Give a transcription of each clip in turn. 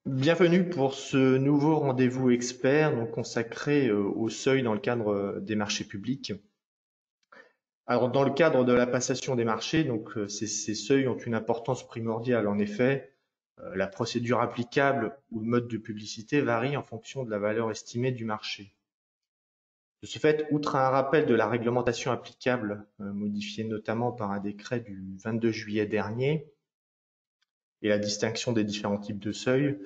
Bienvenue pour ce nouveau rendez-vous expert consacré au seuil dans le cadre des marchés publics. Alors, dans le cadre de la passation des marchés, ces seuils ont une importance primordiale. En effet, la procédure applicable ou le mode de publicité varie en fonction de la valeur estimée du marché. De ce fait, outre un rappel de la réglementation applicable, modifiée notamment par un décret du 22 juillet dernier, et la distinction des différents types de seuils,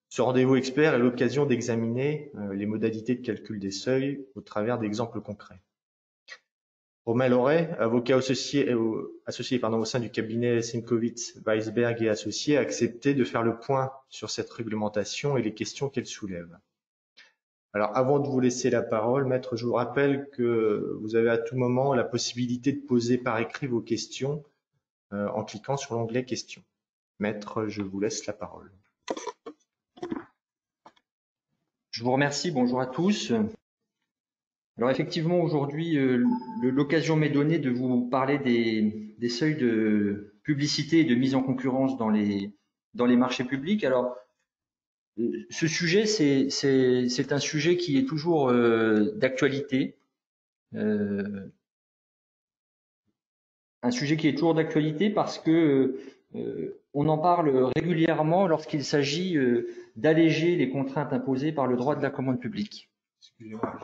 ce rendez-vous expert est l'occasion d'examiner les modalités de calcul des seuils au travers d'exemples concrets. Romain Loret, avocat associé au sein du cabinet Simkowitz, Weisberg et Associés, a accepté de faire le point sur cette réglementation et les questions qu'elle soulève. Alors, avant de vous laisser la parole, Maître, je vous rappelle que vous avez à tout moment la possibilité de poser par écrit vos questions en cliquant sur l'onglet Questions. Maître, je vous laisse la parole. Je vous remercie, bonjour à tous. Alors effectivement, aujourd'hui, l'occasion m'est donnée de vous parler des seuils de publicité et de mise en concurrence dans les marchés publics. Alors, ce sujet, c'est un sujet qui est toujours d'actualité. Un sujet qui est toujours d'actualité parce que on en parle régulièrement lorsqu'il s'agit d'alléger les contraintes imposées par le droit de la commande publique. Excusez-moi,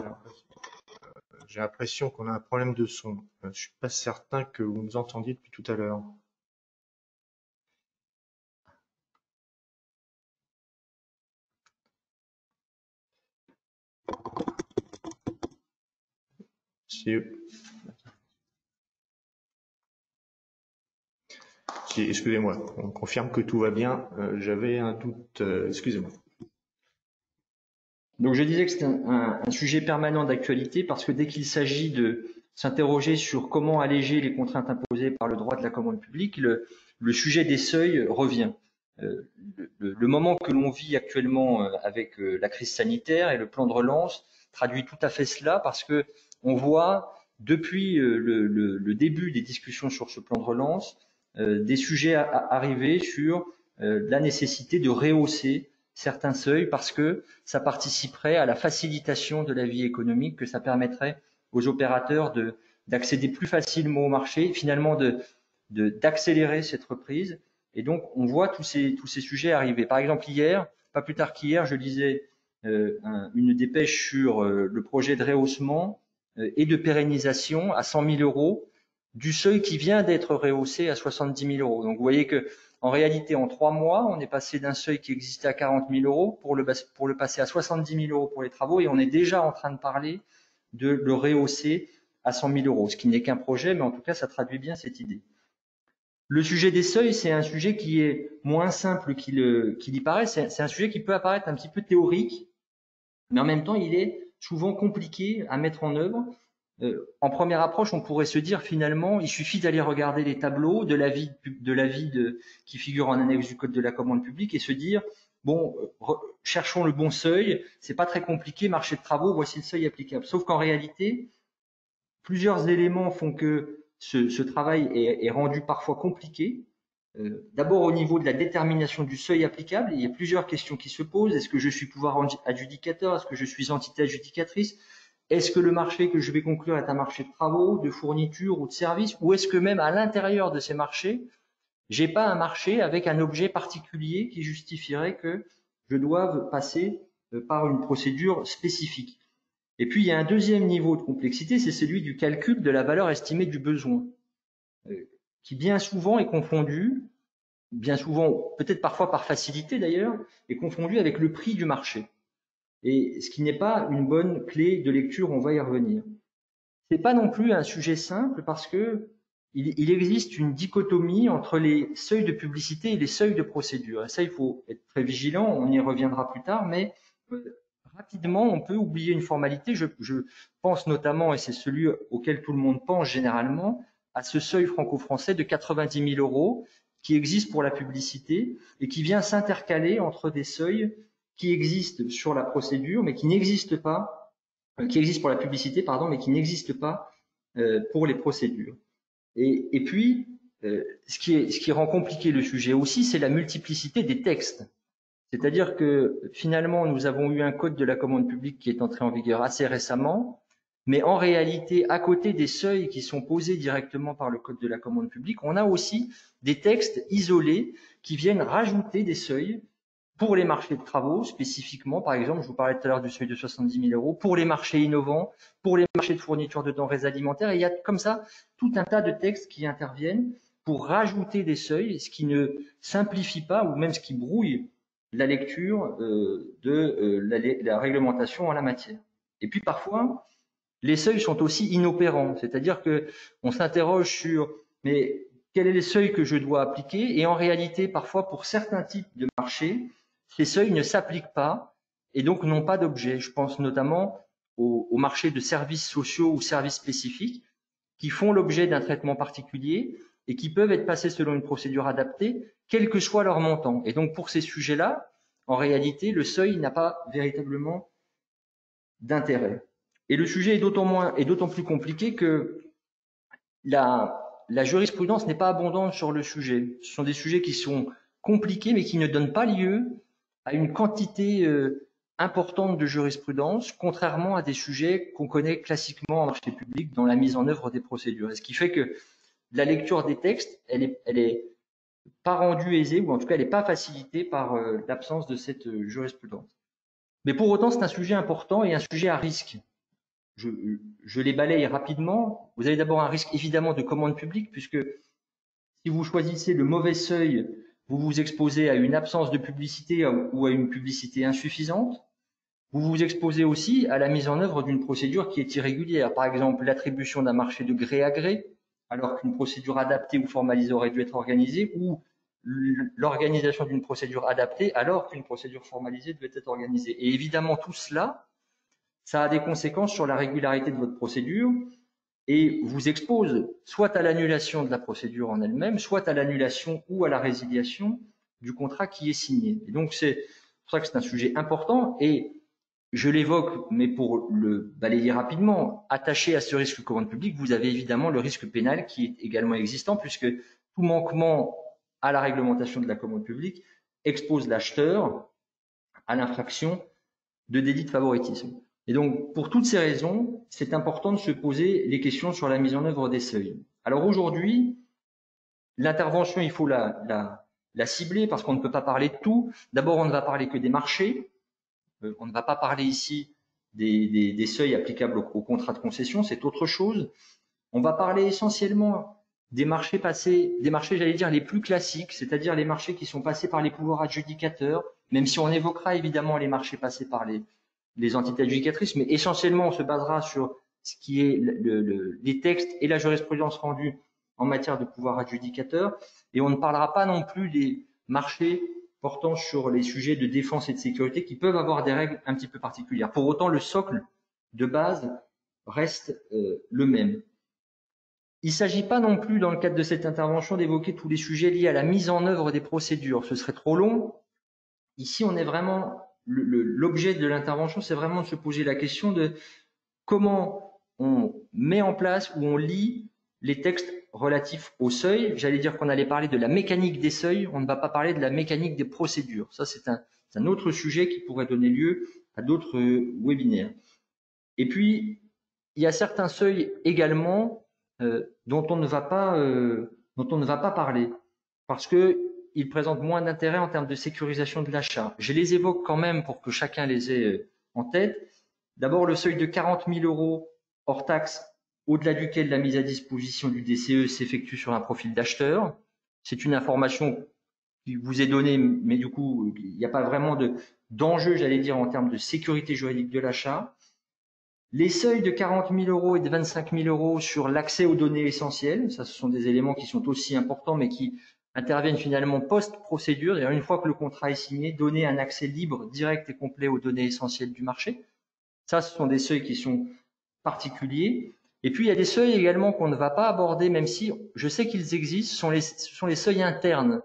j'ai l'impression qu'on a un problème de son. Je ne suis pas certain que vous nous entendiez depuis tout à l'heure. Excusez-moi, on confirme que tout va bien. J'avais un doute. Excusez-moi. Donc je disais que c'est un sujet permanent d'actualité parce que dès qu'il s'agit de s'interroger sur comment alléger les contraintes imposées par le droit de la commande publique, le sujet des seuils revient. Le moment que l'on vit actuellement avec la crise sanitaire et le plan de relance traduit tout à fait cela parce que on voit depuis le début des discussions sur ce plan de relance des sujets arriver sur la nécessité de rehausser certains seuils parce que ça participerait à la facilitation de la vie économique, que ça permettrait aux opérateurs d'accéder plus facilement au marché, finalement d'accélérer cette reprise. Et donc, on voit tous ces sujets arriver. Par exemple, hier, pas plus tard qu'hier, je lisais une dépêche sur le projet de rehaussement et de pérennisation à 100 000 euros du seuil qui vient d'être rehaussé à 70 000 euros. Donc, vous voyez que en réalité, en 3 mois, on est passé d'un seuil qui existait à 40 000 euros pour le passer à 70 000 euros pour les travaux et on est déjà en train de parler de le rehausser à 100 000 euros, ce qui n'est qu'un projet, mais en tout cas, ça traduit bien cette idée. Le sujet des seuils, c'est un sujet qui est moins simple qu'il y paraît. C'est un sujet qui peut apparaître un petit peu théorique, mais en même temps, il est souvent compliqué à mettre en œuvre. En première approche, on pourrait se dire finalement, il suffit d'aller regarder les tableaux de l'avis qui figure en annexe du code de la commande publique et se dire bon, cherchons le bon seuil. C'est pas très compliqué, marché de travaux, voici le seuil applicable. Sauf qu'en réalité, plusieurs éléments font que ce travail est rendu parfois compliqué. D'abord au niveau de la détermination du seuil applicable, il y a plusieurs questions qui se posent. Est-ce que je suis pouvoir adjudicateur? Est-ce que je suis entité adjudicatrice? Est-ce que le marché que je vais conclure est un marché de travaux, de fournitures ou de services? Ou est-ce que même à l'intérieur de ces marchés, j'ai pas un marché avec un objet particulier qui justifierait que je doive passer par une procédure spécifique? Et puis, il y a un deuxième niveau de complexité, c'est celui du calcul de la valeur estimée du besoin, qui bien souvent est confondu, bien souvent, peut-être parfois par facilité d'ailleurs, est confondu avec le prix du marché. Et ce qui n'est pas une bonne clé de lecture, on va y revenir. C'est pas non plus un sujet simple parce que il existe une dichotomie entre les seuils de publicité et les seuils de procédure. Et ça, il faut être très vigilant, on y reviendra plus tard, mais rapidement, on peut oublier une formalité. Je pense notamment, et c'est celui auquel tout le monde pense généralement, à ce seuil franco-français de 90 000 euros qui existe pour la publicité et qui vient s'intercaler entre des seuils qui existent sur la procédure, mais qui n'existent pas, qui existent pour la publicité, pardon, mais qui n'existent pas pour les procédures. Et puis, ce qui rend compliqué le sujet aussi, c'est la multiplicité des textes. C'est-à-dire que finalement, nous avons eu un code de la commande publique qui est entré en vigueur assez récemment, mais en réalité, à côté des seuils qui sont posés directement par le code de la commande publique, on a aussi des textes isolés qui viennent rajouter des seuils pour les marchés de travaux spécifiquement. Par exemple, je vous parlais tout à l'heure du seuil de 70 000 €, pour les marchés innovants, pour les marchés de fourniture de denrées alimentaires. Et il y a comme ça tout un tas de textes qui interviennent pour rajouter des seuils, ce qui ne simplifie pas ou même ce qui brouille la lecture de la réglementation en la matière. Et puis parfois, les seuils sont aussi inopérants, c'est-à-dire que on s'interroge sur mais quel est les seuils que je dois appliquer, et en réalité, parfois pour certains types de marchés, ces seuils ne s'appliquent pas et donc n'ont pas d'objet. Je pense notamment aux marchés de services sociaux ou services spécifiques qui font l'objet d'un traitement particulier et qui peuvent être passés selon une procédure adaptée, quel que soit leur montant. Et donc pour ces sujets-là, en réalité, le seuil n'a pas véritablement d'intérêt. Et le sujet est d'autant plus compliqué que la jurisprudence n'est pas abondante sur le sujet. Ce sont des sujets qui sont compliqués, mais qui ne donnent pas lieu à une quantité importante de jurisprudence, contrairement à des sujets qu'on connaît classiquement en marché public dans la mise en œuvre des procédures. Et ce qui fait que la lecture des textes, elle est pas rendue aisée, ou en tout cas, elle n'est pas facilitée par l'absence de cette jurisprudence. Mais pour autant, c'est un sujet important et un sujet à risque. Je les balaye rapidement. Vous avez d'abord un risque évidemment de commande publique, puisque si vous choisissez le mauvais seuil, vous vous exposez à une absence de publicité ou à une publicité insuffisante. Vous vous exposez aussi à la mise en œuvre d'une procédure qui est irrégulière. Par exemple, l'attribution d'un marché de gré à gré, alors qu'une procédure adaptée ou formalisée aurait dû être organisée, ou l'organisation d'une procédure adaptée alors qu'une procédure formalisée devait être organisée. Et évidemment, tout cela, ça a des conséquences sur la régularité de votre procédure et vous expose soit à l'annulation de la procédure en elle-même, soit à l'annulation ou à la résiliation du contrat qui est signé. Et donc, c'est pour ça que c'est un sujet important et je l'évoque, mais pour le balayer rapidement, attaché à ce risque commande publique, vous avez évidemment le risque pénal qui est également existant, puisque tout manquement à la réglementation de la commande publique expose l'acheteur à l'infraction de délit de favoritisme. Et donc, pour toutes ces raisons, c'est important de se poser les questions sur la mise en œuvre des seuils. Alors aujourd'hui, l'intervention, il faut la cibler parce qu'on ne peut pas parler de tout. D'abord, on ne va parler que des marchés. On ne va pas parler ici des seuils applicables au contrat de concession, c'est autre chose. On va parler essentiellement des marchés passés, des marchés, j'allais dire, les plus classiques, c'est-à-dire les marchés qui sont passés par les pouvoirs adjudicateurs, même si on évoquera évidemment les marchés passés par les entités adjudicatrices, mais essentiellement on se basera sur ce qui est les textes et la jurisprudence rendue en matière de pouvoir adjudicateur, et on ne parlera pas non plus des marchés portant sur les sujets de défense et de sécurité qui peuvent avoir des règles un petit peu particulières. Pour autant, le socle de base reste le même. Il ne s'agit pas non plus, dans le cadre de cette intervention, d'évoquer tous les sujets liés à la mise en œuvre des procédures. Ce serait trop long. Ici, on est vraiment, l'objet de l'intervention, c'est vraiment de se poser la question de comment on met en place ou on lit les textes relatifs au seuil. J'allais dire qu'on allait parler de la mécanique des seuils, on ne va pas parler de la mécanique des procédures. Ça, c'est un autre sujet qui pourrait donner lieu à d'autres webinaires. Et puis, il y a certains seuils également dont on ne va pas parler parce qu'ils présentent moins d'intérêt en termes de sécurisation de l'achat. Je les évoque quand même pour que chacun les ait en tête. D'abord, le seuil de 40 000 € hors taxe, au-delà duquel la mise à disposition du DCE s'effectue sur un profil d'acheteur. C'est une information qui vous est donnée, mais du coup, il n'y a pas vraiment d'enjeu, j'allais dire, en termes de sécurité juridique de l'achat. Les seuils de 40 000 € et de 25 000 € sur l'accès aux données essentielles, ça, ce sont des éléments qui sont aussi importants, mais qui interviennent finalement post-procédure, et une fois que le contrat est signé, donner un accès libre, direct et complet aux données essentielles du marché. Ça, ce sont des seuils qui sont particuliers. Et puis, il y a des seuils également qu'on ne va pas aborder, même si je sais qu'ils existent, ce sont les seuils internes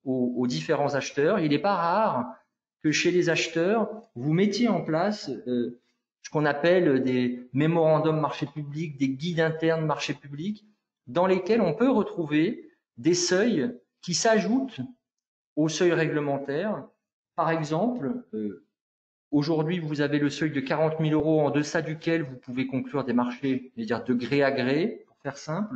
aux différents acheteurs. Il n'est pas rare que chez les acheteurs, vous mettiez en place ce qu'on appelle des mémorandums marché public, des guides internes marché public, dans lesquels on peut retrouver des seuils qui s'ajoutent aux seuils réglementaires Par exemple, aujourd'hui, vous avez le seuil de 40 000 € en deçà duquel vous pouvez conclure des marchés, c'est-à-dire de gré à gré, pour faire simple.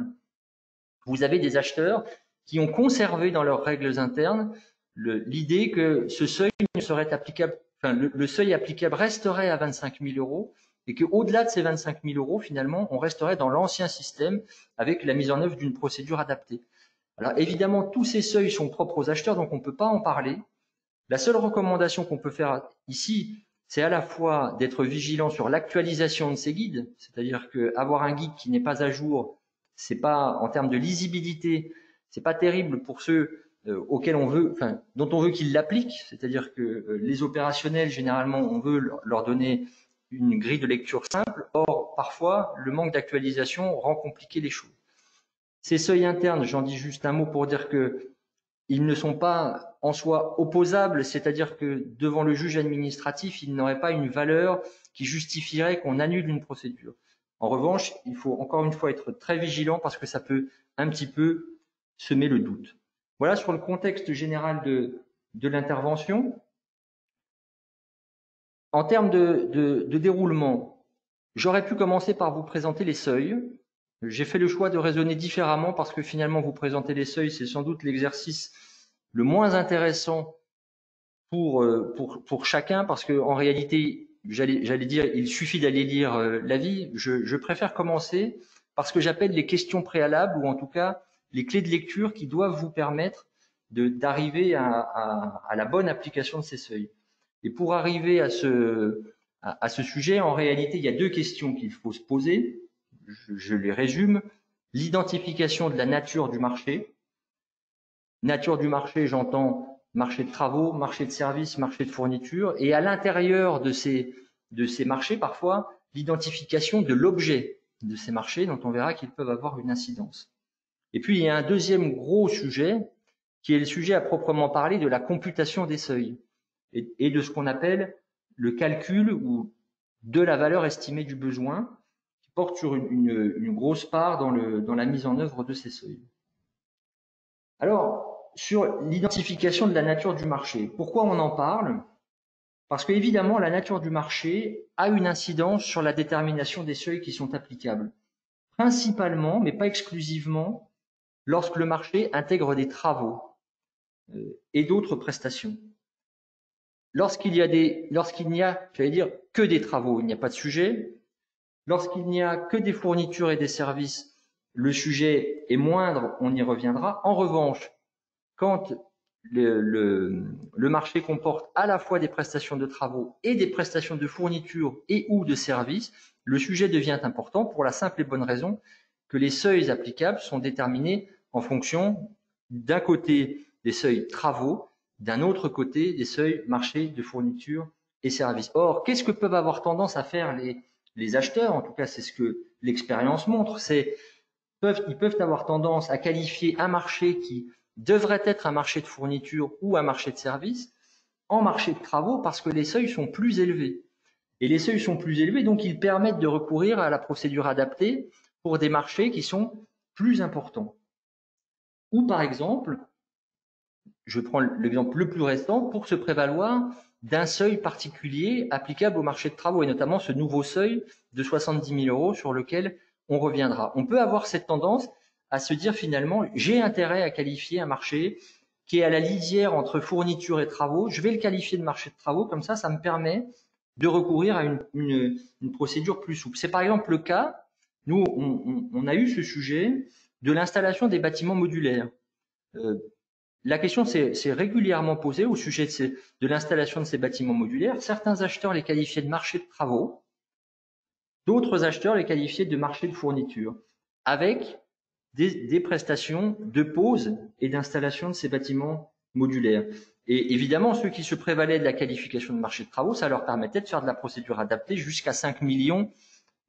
Vous avez des acheteurs qui ont conservé dans leurs règles internes l'idée que ce seuil ne serait applicable, enfin, le seuil applicable resterait à 25 000 € et qu'au-delà de ces 25 000 €, finalement, on resterait dans l'ancien système avec la mise en œuvre d'une procédure adaptée. Alors évidemment, tous ces seuils sont propres aux acheteurs, donc on ne peut pas en parler. La seule recommandation qu'on peut faire ici, c'est à la fois d'être vigilant sur l'actualisation de ces guides, c'est-à-dire qu'avoir un guide qui n'est pas à jour, c'est pas, en termes de lisibilité, c'est pas terrible pour ceux auxquels on veut, enfin, dont on veut qu'ils l'appliquent, c'est-à-dire que les opérationnels, généralement, on veut leur donner une grille de lecture simple. Or, parfois, le manque d'actualisation rend compliqué les choses. Ces seuils internes, j'en dis juste un mot pour dire que ils ne sont pas en soi opposables, c'est-à-dire que devant le juge administratif, ils n'auraient pas une valeur qui justifierait qu'on annule une procédure. En revanche, il faut encore une fois être très vigilant parce que ça peut un petit peu semer le doute. Voilà sur le contexte général de l'intervention. En termes de déroulement, j'aurais pu commencer par vous présenter les seuils. J'ai fait le choix de raisonner différemment parce que finalement, vous présenter les seuils, c'est sans doute l'exercice le moins intéressant pour chacun parce que en réalité, j'allais dire, il suffit d'aller lire l'avis. Je préfère commencer par ce que j'appelle les questions préalables ou en tout cas les clés de lecture qui doivent vous permettre d'arriver à la bonne application de ces seuils. Et pour arriver à ce sujet, en réalité, il y a deux questions qu'il faut se poser. Je les résume. L'identification de la nature du marché. Nature du marché, j'entends marché de travaux, marché de services, marché de fourniture. Et à l'intérieur de ces marchés, parfois, l'identification de l'objet de ces marchés, dont on verra qu'ils peuvent avoir une incidence. Et puis, il y a un deuxième gros sujet, qui est le sujet à proprement parler de la computation des seuils et de ce qu'on appelle le calcul ou de la valeur estimée du besoin, qui porte sur une grosse part dans la mise en œuvre de ces seuils. Alors, sur l'identification de la nature du marché, pourquoi on en parle? Parce que évidemment, la nature du marché a une incidence sur la détermination des seuils qui sont applicables, principalement, mais pas exclusivement, lorsque le marché intègre des travaux et d'autres prestations. Lorsqu'il n'y a, j'allais dire, que des travaux, il n'y a pas de sujet. Lorsqu'il n'y a que des fournitures et des services, le sujet est moindre, on y reviendra. En revanche, quand le marché comporte à la fois des prestations de travaux et des prestations de fournitures et ou de services, le sujet devient important pour la simple et bonne raison que les seuils applicables sont déterminés en fonction d'un côté des seuils travaux, d'un autre côté des seuils marché de fournitures et services. Or, qu'est-ce que peuvent avoir tendance à faire les acheteurs? En tout cas, c'est ce que l'expérience montre. Ils peuvent avoir tendance à qualifier un marché qui devrait être un marché de fourniture ou un marché de services en marché de travaux parce que les seuils sont plus élevés. Et les seuils sont plus élevés, donc ils permettent de recourir à la procédure adaptée pour des marchés qui sont plus importants. Ou par exemple, je prends l'exemple le plus récent, pour se prévaloir d'un seuil particulier applicable au marché de travaux, et notamment ce nouveau seuil de 70 000 € sur lequel on reviendra. On peut avoir cette tendance à se dire finalement, j'ai intérêt à qualifier un marché qui est à la lisière entre fourniture et travaux, je vais le qualifier de marché de travaux, comme ça me permet de recourir à une procédure plus souple. C'est par exemple le cas, nous on a eu ce sujet de l'installation des bâtiments modulaires. La question s'est régulièrement posée au sujet de l'installation de ces bâtiments modulaires. Certains acheteurs les qualifiaient de marché de travaux, d'autres acheteurs les qualifiaient de marché de fourniture, avec des prestations de pose et d'installation de ces bâtiments modulaires. Et évidemment, ceux qui se prévalaient de la qualification de marché de travaux, ça leur permettait de faire de la procédure adaptée jusqu'à 5 millions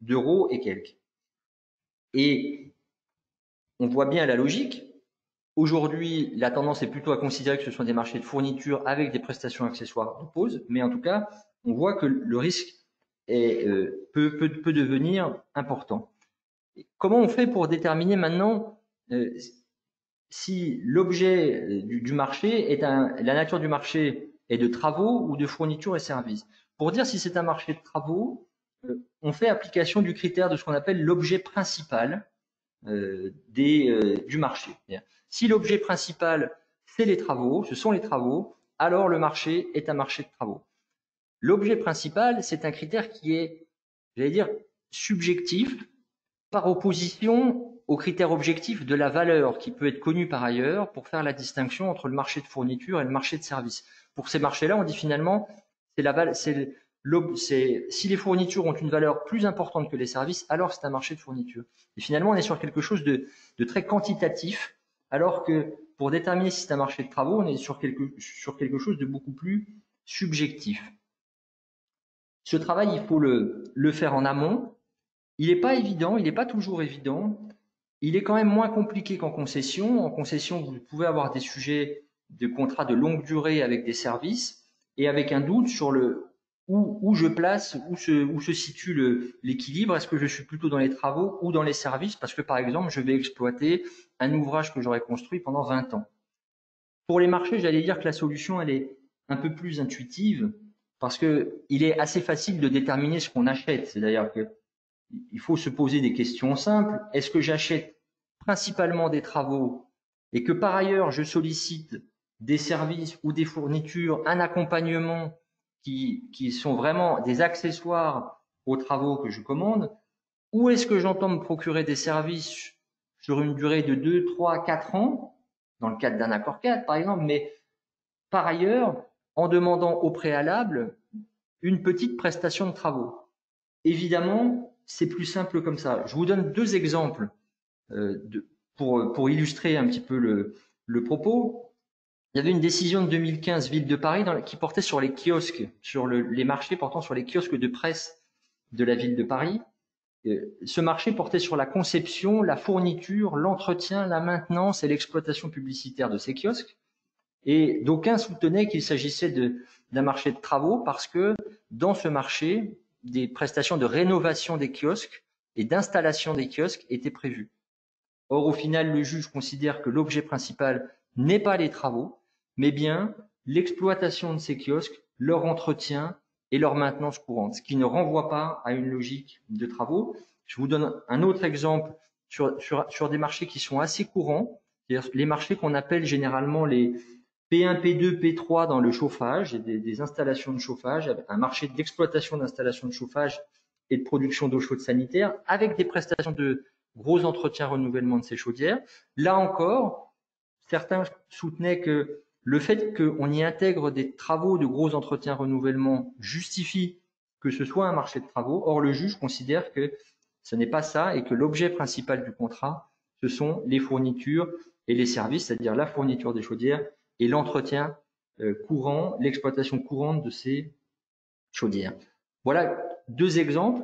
d'euros et quelques. Et on voit bien la logique. Aujourd'hui, la tendance est plutôt à considérer que ce sont des marchés de fourniture avec des prestations accessoires de pose, mais en tout cas, on voit que le risque peut devenir important. Comment on fait pour déterminer maintenant si l'objet du marché la nature du marché est de travaux ou de fournitures et services. Pour dire si c'est un marché de travaux, on fait application du critère de ce qu'on appelle l'objet principal du marché. Si l'objet principal, c'est les travaux, ce sont les travaux, alors le marché est un marché de travaux. L'objet principal, c'est un critère qui est, j'allais dire, subjectif par opposition au critère objectif de la valeur qui peut être connu par ailleurs pour faire la distinction entre le marché de fourniture et le marché de services. Pour ces marchés-là, on dit finalement, si les fournitures ont une valeur plus importante que les services, alors c'est un marché de fourniture. Et finalement, on est sur quelque chose de très quantitatif, alors que pour déterminer si c'est un marché de travaux, on est sur quelque chose de beaucoup plus subjectif. Ce travail, il faut le faire en amont. Il n'est pas évident, il n'est pas toujours évident. Il est quand même moins compliqué qu'en concession. En concession, vous pouvez avoir des sujets de contrats de longue durée avec des services et avec un doute sur où je place, où se situe l'équilibre. Est-ce que je suis plutôt dans les travaux ou dans les services? Parce que, par exemple, je vais exploiter un ouvrage que j'aurais construit pendant 20 ans. Pour les marchés, j'allais dire que la solution, elle est un peu plus intuitive parce que il est assez facile de déterminer ce qu'on achète. C'est-à-dire que il faut se poser des questions simples. Est-ce que j'achète principalement des travaux et que par ailleurs je sollicite des services ou des fournitures, un accompagnement qui sont vraiment des accessoires aux travaux que je commande, ou est-ce que j'entends me procurer des services sur une durée de 2, 3, 4 ans, dans le cadre d'un accord cadre par exemple, mais par ailleurs en demandant au préalable une petite prestation de travaux. Évidemment, c'est plus simple comme ça. Je vous donne 2 exemples pour illustrer un petit peu le propos. Il y avait une décision de 2015, Ville de Paris, qui portait sur les kiosques, sur les marchés portant sur les kiosques de presse de la Ville de Paris. Ce marché portait sur la conception, la fourniture, l'entretien, la maintenance et l'exploitation publicitaire de ces kiosques. Et d'aucuns soutenaient qu'il s'agissait d'un marché de travaux parce que dans ce marché, des prestations de rénovation des kiosques et d'installation des kiosques étaient prévues. Or, au final, le juge considère que l'objet principal n'est pas les travaux, mais bien l'exploitation de ces kiosques, leur entretien et leur maintenance courante, ce qui ne renvoie pas à une logique de travaux. Je vous donne un autre exemple sur des marchés qui sont assez courants, c'est-à-dire les marchés qu'on appelle généralement les P1, P2, P3 dans le chauffage et des installations de chauffage, un marché d'exploitation d'installations de chauffage et de production d'eau chaude sanitaire, avec des prestations de gros entretien renouvellement de ces chaudières. Là encore, certains soutenaient que le fait qu'on y intègre des travaux de gros entretien renouvellement justifie que ce soit un marché de travaux. Or, le juge considère que ce n'est pas ça et que l'objet principal du contrat, ce sont les fournitures et les services, c'est-à-dire la fourniture des chaudières et l'entretien courant, l'exploitation courante de ces chaudières. Voilà 2 exemples.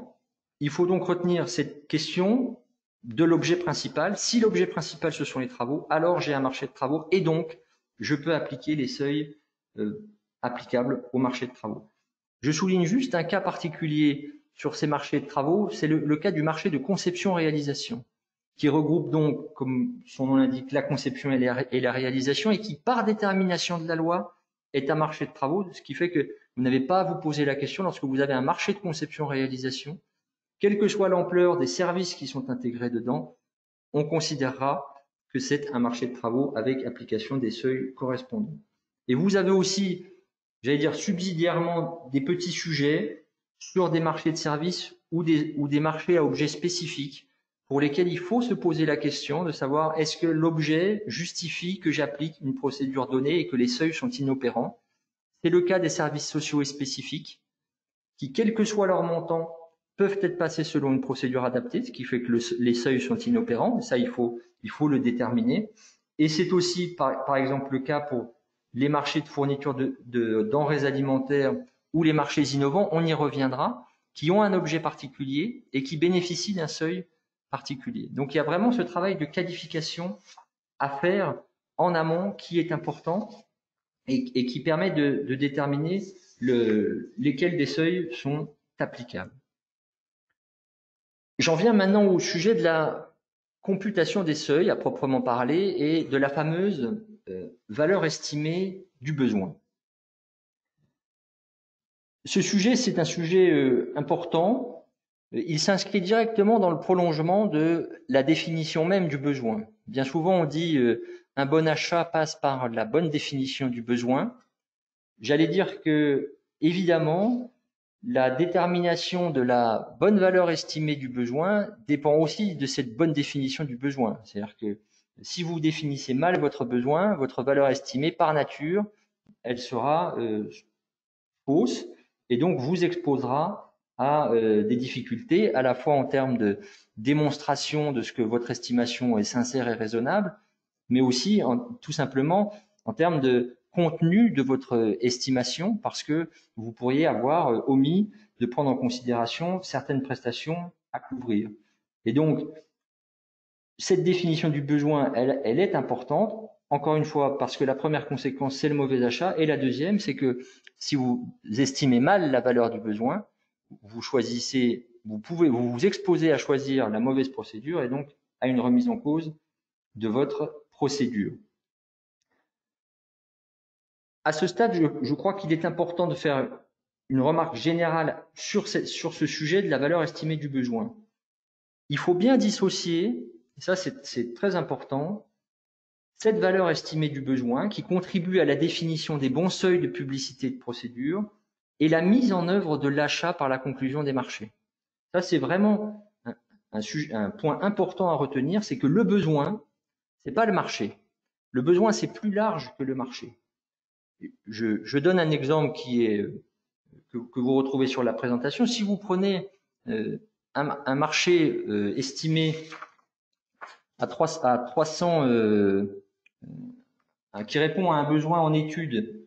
Il faut donc retenir cette question de l'objet principal. Si l'objet principal, ce sont les travaux, alors j'ai un marché de travaux et donc je peux appliquer les seuils applicables au marché de travaux. Je souligne juste un cas particulier sur ces marchés de travaux, c'est le cas du marché de conception-réalisation, qui regroupe donc, comme son nom l'indique, la conception et la réalisation, et qui, par détermination de la loi, est un marché de travaux, ce qui fait que vous n'avez pas à vous poser la question lorsque vous avez un marché de conception-réalisation, quelle que soit l'ampleur des services qui sont intégrés dedans, on considérera que c'est un marché de travaux avec application des seuils correspondants. Et vous avez aussi, j'allais dire subsidiairement, des petits sujets sur des marchés de services ou des marchés à objets spécifiques pour lesquels il faut se poser la question de savoir est-ce que l'objet justifie que j'applique une procédure donnée et que les seuils sont inopérants. C'est le cas des services sociaux et spécifiques qui, quel que soit leur montant, peuvent être passés selon une procédure adaptée, ce qui fait que les seuils sont inopérants. Ça, il faut le déterminer. Et c'est aussi, par exemple, le cas pour les marchés de fourniture de denrées alimentaires ou les marchés innovants, on y reviendra, qui ont un objet particulier et qui bénéficient d'un seuil particulier. Donc, il y a vraiment ce travail de qualification à faire en amont qui est important et qui permet de déterminer lesquels des seuils sont applicables. J'en viens maintenant au sujet de la computation des seuils à proprement parler et de la fameuse valeur estimée du besoin. Ce sujet, c'est un sujet important. Il s'inscrit directement dans le prolongement de la définition même du besoin. Bien souvent, on dit un bon achat passe par la bonne définition du besoin. J'allais dire que, évidemment, la détermination de la bonne valeur estimée du besoin dépend aussi de cette bonne définition du besoin. C'est-à-dire que si vous définissez mal votre besoin, votre valeur estimée, par nature, elle sera fausse et donc vous exposera à des difficultés, à la fois en termes de démonstration de ce que votre estimation est sincère et raisonnable, mais aussi tout simplement en termes de contenu de votre estimation, parce que vous pourriez avoir omis de prendre en considération certaines prestations à couvrir. Et donc, cette définition du besoin, elle est importante, encore une fois, parce que la première conséquence, c'est le mauvais achat, et la deuxième, c'est que si vous estimez mal la valeur du besoin, vous vous exposez à choisir la mauvaise procédure et donc à une remise en cause de votre procédure. À ce stade, je crois qu'il est important de faire une remarque générale sur ce sujet de la valeur estimée du besoin. Il faut bien dissocier, et ça c'est très important, cette valeur estimée du besoin qui contribue à la définition des bons seuils de publicité de procédure et la mise en œuvre de l'achat par la conclusion des marchés. Ça, c'est vraiment un point important à retenir, c'est que le besoin, c'est pas le marché. Le besoin, c'est plus large que le marché. Je donne un exemple que vous retrouvez sur la présentation. Si vous prenez un marché estimé à 300, qui répond à un besoin en étude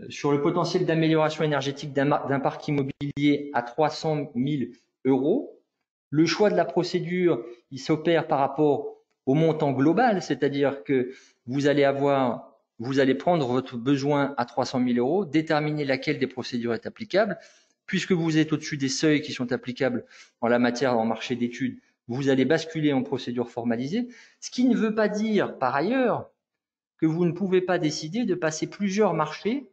sur le potentiel d'amélioration énergétique d'un parc immobilier à 300 000 euros, le choix de la procédure, il s'opère par rapport au montant global, c'est-à-dire que vous allez prendre votre besoin à 300 000 euros, déterminer laquelle des procédures est applicable. Puisque vous êtes au-dessus des seuils qui sont applicables en la matière en marché d'études, vous allez basculer en procédure formalisée, ce qui ne veut pas dire, par ailleurs, que vous ne pouvez pas décider de passer plusieurs marchés,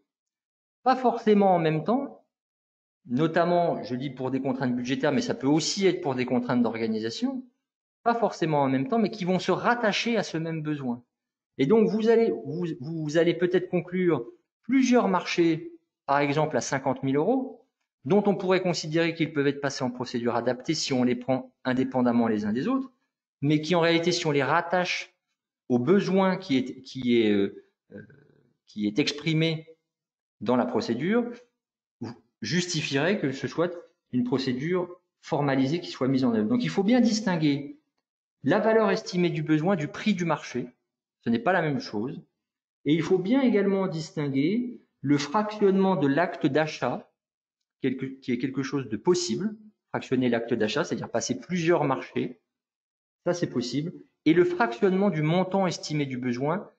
pas forcément en même temps, notamment, je dis pour des contraintes budgétaires, mais ça peut aussi être pour des contraintes d'organisation, pas forcément en même temps, mais qui vont se rattacher à ce même besoin. Et donc, vous allez peut-être conclure plusieurs marchés, par exemple à 50 000 euros, dont on pourrait considérer qu'ils peuvent être passés en procédure adaptée si on les prend indépendamment les uns des autres, mais qui en réalité, si on les rattache au besoin qui est exprimé dans la procédure, justifierait que ce soit une procédure formalisée qui soit mise en œuvre. Donc il faut bien distinguer la valeur estimée du besoin du prix du marché. Ce n'est pas la même chose. Et il faut bien également distinguer le fractionnement de l'acte d'achat, qui est quelque chose de possible. Fractionner l'acte d'achat, c'est-à-dire passer plusieurs marchés. Ça, c'est possible. Et le fractionnement du montant estimé du besoin,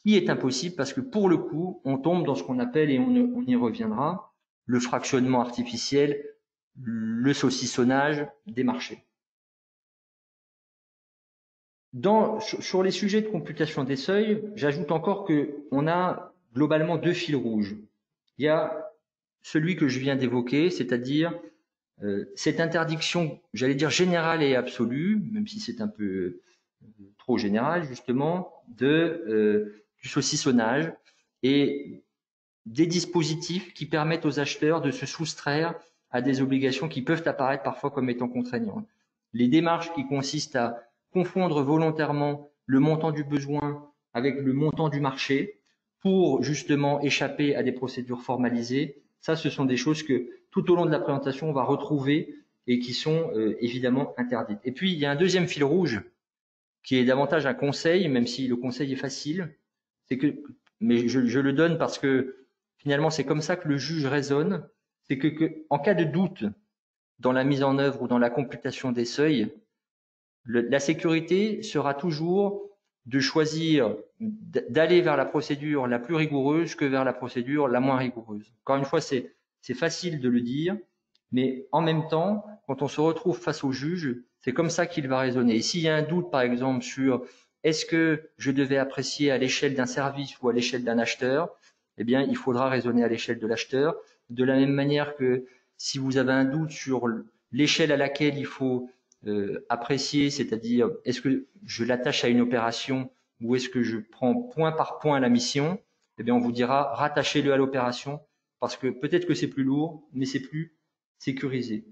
qui est impossible parce que pour le coup, on tombe dans ce qu'on appelle, et on y reviendra, le fractionnement artificiel, le saucissonnage des marchés. Sur les sujets de computation des seuils, j'ajoute encore qu'on a globalement deux fils rouges. Il y a celui que je viens d'évoquer, c'est-à-dire cette interdiction, j'allais dire générale et absolue, même si c'est un peu trop général justement, du saucissonnage et des dispositifs qui permettent aux acheteurs de se soustraire à des obligations qui peuvent apparaître parfois comme étant contraignantes. Les démarches qui consistent à confondre volontairement le montant du besoin avec le montant du marché pour justement échapper à des procédures formalisées, ça, ce sont des choses que tout au long de la présentation, on va retrouver et qui sont évidemment interdites. Et puis, il y a un deuxième fil rouge qui est davantage un conseil, même si le conseil est facile, mais je le donne parce que finalement, c'est comme ça que le juge raisonne, c'est que en cas de doute dans la mise en œuvre ou dans la computation des seuils, la sécurité sera toujours de choisir d'aller vers la procédure la plus rigoureuse que vers la procédure la moins rigoureuse. Encore une fois, c'est facile de le dire, mais en même temps, quand on se retrouve face au juge, c'est comme ça qu'il va raisonner. Et s'il y a un doute, par exemple, sur est-ce que je devais apprécier à l'échelle d'un service ou à l'échelle d'un acheteur, eh bien, il faudra raisonner à l'échelle de l'acheteur. de la même manière que si vous avez un doute sur l'échelle à laquelle il faut apprécier, c'est-à-dire est-ce que je l'attache à une opération ou est-ce que je prends point par point la mission, eh bien on vous dira rattachez-le à l'opération parce que peut-être que c'est plus lourd, mais c'est plus sécurisé.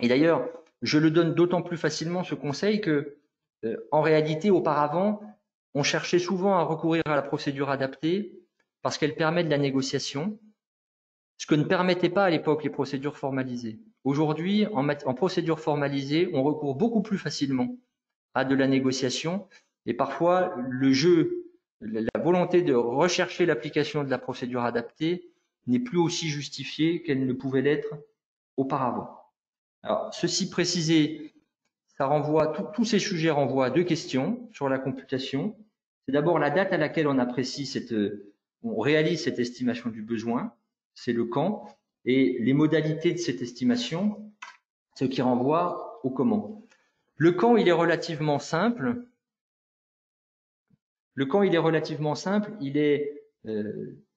Et d'ailleurs, je le donne d'autant plus facilement ce conseil que en réalité, auparavant, on cherchait souvent à recourir à la procédure adaptée parce qu'elle permet de la négociation, ce que ne permettaient pas à l'époque les procédures formalisées. Aujourd'hui, en procédure formalisée, on recourt beaucoup plus facilement à de la négociation et parfois le jeu, la volonté de rechercher l'application de la procédure adaptée n'est plus aussi justifiée qu'elle ne pouvait l'être auparavant. Alors, ceci précisé, ça renvoie, tous ces sujets renvoient à deux questions sur la computation. C'est d'abord la date à laquelle on apprécie on réalise cette estimation du besoin, c'est le quand, et les modalités de cette estimation, ce qui renvoie au comment. Le quand, il est relativement simple. Le quand, il est relativement simple. Il est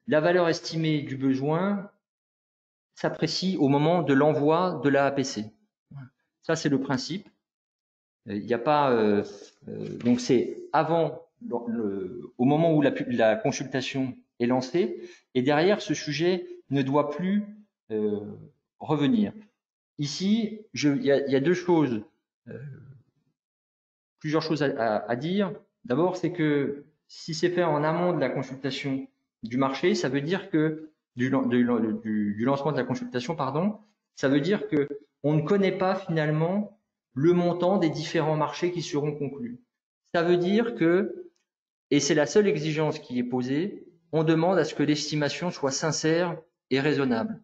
la valeur estimée du besoin s'apprécie au moment de l'envoi de la APC. Ça, c'est le principe. Il n'y a pas donc c'est avant au moment où la consultation est lancée et derrière ce sujet ne doit plus revenir. Ici, il y a deux choses, plusieurs choses à dire. D'abord, c'est que si c'est fait en amont de la consultation du marché, ça veut dire que du lancement de la consultation, pardon, ça veut dire que on ne connaît pas finalement le montant des différents marchés qui seront conclus. Ça veut dire que, et c'est la seule exigence qui est posée, on demande à ce que l'estimation soit sincère et raisonnable,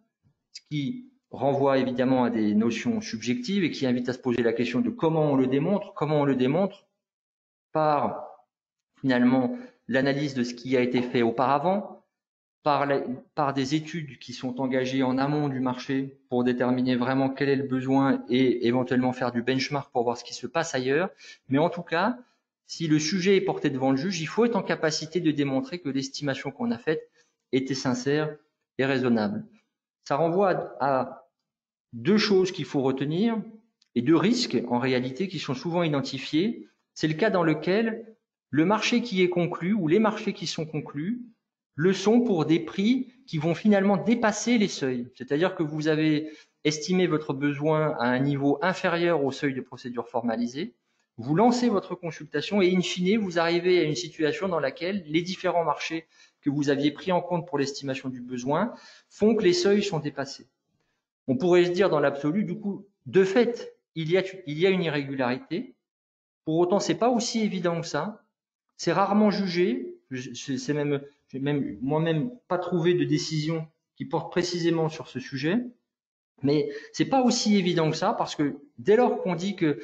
ce qui renvoie évidemment à des notions subjectives et qui invite à se poser la question de comment on le démontre. Comment on le démontre? Par finalement l'analyse de ce qui a été fait auparavant, par des études qui sont engagées en amont du marché pour déterminer vraiment quel est le besoin et éventuellement faire du benchmark pour voir ce qui se passe ailleurs. Mais en tout cas, si le sujet est porté devant le juge, il faut être en capacité de démontrer que l'estimation qu'on a faite était sincère et raisonnable. Ça renvoie à deux choses qu'il faut retenir et deux risques en réalité qui sont souvent identifiés. C'est le cas dans lequel le marché qui est conclu ou les marchés qui sont conclus le sont pour des prix qui vont finalement dépasser les seuils. C'est-à-dire que vous avez estimé votre besoin à un niveau inférieur au seuil de procédure formalisée, vous lancez votre consultation et in fine, vous arrivez à une situation dans laquelle les différents marchés que vous aviez pris en compte pour l'estimation du besoin font que les seuils sont dépassés. On pourrait se dire dans l'absolu, du coup, de fait, il y a une irrégularité. Pour autant, c'est pas aussi évident que ça. C'est rarement jugé. J'ai même moi-même pas trouvé de décision qui porte précisément sur ce sujet. Mais c'est pas aussi évident que ça parce que dès lors qu'on dit que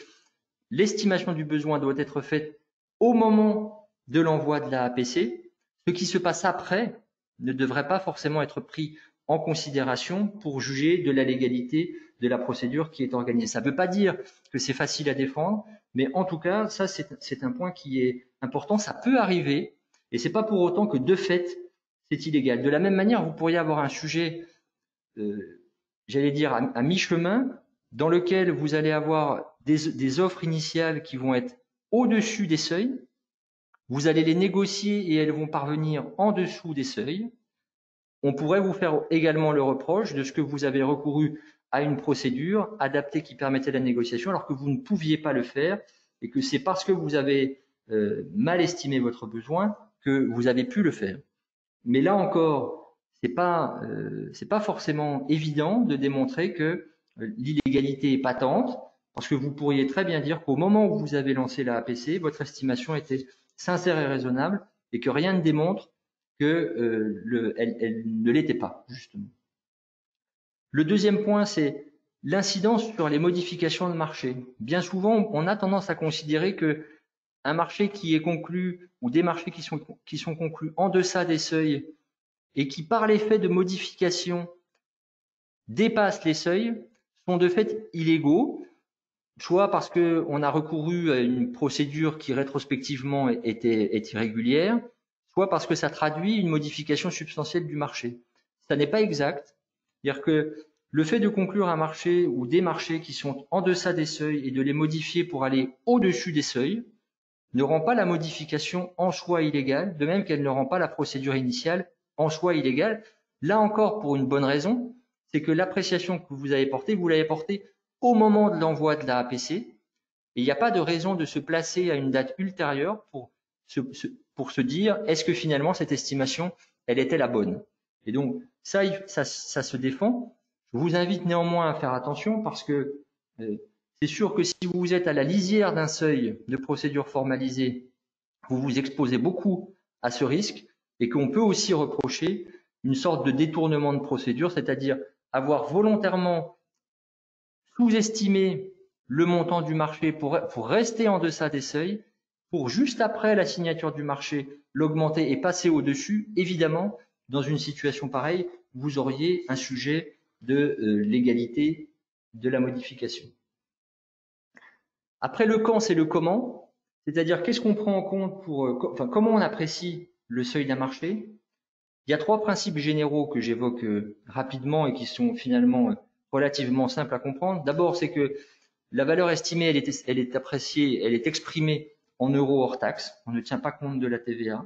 l'estimation du besoin doit être faite au moment de l'envoi de la APC, ce qui se passe après ne devrait pas forcément être pris en considération pour juger de la légalité de la procédure qui est organisée. Ça ne veut pas dire que c'est facile à défendre, mais en tout cas, ça c'est un point qui est important. Ça peut arriver, et c'est pas pour autant que de fait c'est illégal. De la même manière, vous pourriez avoir un sujet, j'allais dire à mi-chemin, dans lequel vous allez avoir des offres initiales qui vont être au-dessus des seuils. Vous allez les négocier et elles vont parvenir en dessous des seuils. On pourrait vous faire également le reproche de ce que vous avez recouru à une procédure adaptée qui permettait la négociation alors que vous ne pouviez pas le faire et que c'est parce que vous avez mal estimé votre besoin que vous avez pu le faire. Mais là encore, c'est pas forcément évident de démontrer que l'illégalité est patente parce que vous pourriez très bien dire qu'au moment où vous avez lancé la APC, votre estimation était sincère et raisonnable et que rien ne démontre que elle ne l'était pas, justement. Le deuxième point, c'est l'incidence sur les modifications de marché. Bien souvent, on a tendance à considérer que un marché qui est conclu ou des marchés qui sont conclus en deçà des seuils et qui, par l'effet de modification, dépassent les seuils, sont de fait illégaux, soit parce qu'on a recouru à une procédure qui rétrospectivement est irrégulière, soit parce que ça traduit une modification substantielle du marché. Ça n'est pas exact. C'est-à-dire que le fait de conclure un marché ou des marchés qui sont en deçà des seuils et de les modifier pour aller au-dessus des seuils ne rend pas la modification en soi illégale, de même qu'elle ne rend pas la procédure initiale en soi illégale. Là encore, pour une bonne raison, c'est que l'appréciation que vous l'avez portée au moment de l'envoi de la APC, et il n'y a pas de raison de se placer à une date ultérieure pour se dire est-ce que finalement cette estimation, elle était la bonne. Et donc ça se défend. Je vous invite néanmoins à faire attention parce que c'est sûr que si vous êtes à la lisière d'un seuil de procédure formalisée, vous vous exposez beaucoup à ce risque et qu'on peut aussi reprocher une sorte de détournement de procédure, c'est-à-dire avoir volontairement sous-estimé le montant du marché pour rester en deçà des seuils, pour juste après la signature du marché l'augmenter et passer au-dessus. Évidemment, dans une situation pareille, vous auriez un sujet de légalité de la modification. Après le quand, c'est le comment, c'est-à-dire qu'est-ce qu'on prend en compte pour, comment on apprécie le seuil d'un marché. Il y a 3 principes généraux que j'évoque rapidement et qui sont finalement relativement simples à comprendre. D'abord, c'est que la valeur estimée, elle est appréciée, elle est exprimée en euros hors taxe. On ne tient pas compte de la TVA.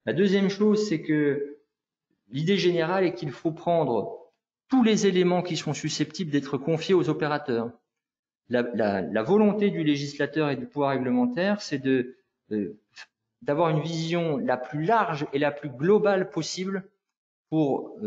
La deuxième chose, c'est que l'idée générale est qu'il faut prendre tous les éléments qui sont susceptibles d'être confiés aux opérateurs. La volonté du législateur et du pouvoir réglementaire, c'est d'avoir une vision la plus large et la plus globale possible pour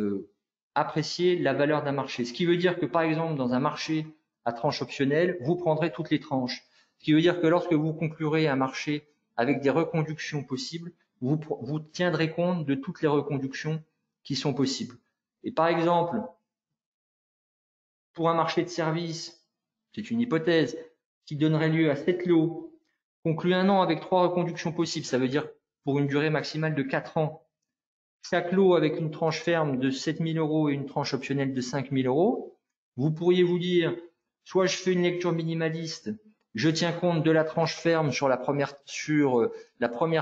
apprécier la valeur d'un marché. Ce qui veut dire que, par exemple, dans un marché à tranche optionnelle, vous prendrez toutes les tranches. Ce qui veut dire que lorsque vous conclurez un marché avec des reconductions possibles, vous tiendrez compte de toutes les reconductions qui sont possibles. Et par exemple, pour un marché de services, c'est une hypothèse, qui donnerait lieu à 7 lots, conclu 1 an avec 3 reconductions possibles, ça veut dire pour une durée maximale de 4 ans. Chaque lot avec une tranche ferme de 7 000 € et une tranche optionnelle de 5 000 €. Vous pourriez vous dire, soit je fais une lecture minimaliste, je tiens compte de la tranche ferme sur la première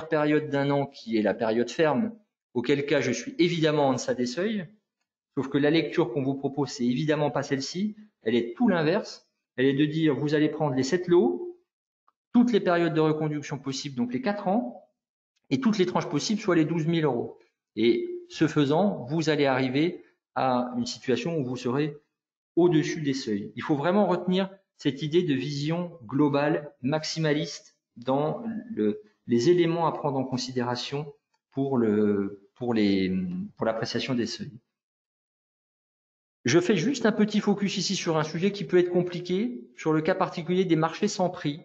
période d'1 an qui est la période ferme, auquel cas je suis évidemment en deçà des seuils. Sauf que la lecture qu'on vous propose, c'est évidemment pas celle-ci, elle est tout l'inverse. Elle est de dire, vous allez prendre les 7 lots, toutes les périodes de reconduction possibles, donc les 4 ans, et toutes les tranches possibles, soit les 12 000 €. Et ce faisant, vous allez arriver à une situation où vous serez au-dessus des seuils. Il faut vraiment retenir cette idée de vision globale, maximaliste dans les éléments à prendre en considération pour l'appréciation des seuils. Je fais juste un petit focus ici sur un sujet qui peut être compliqué, sur le cas particulier des marchés sans prix.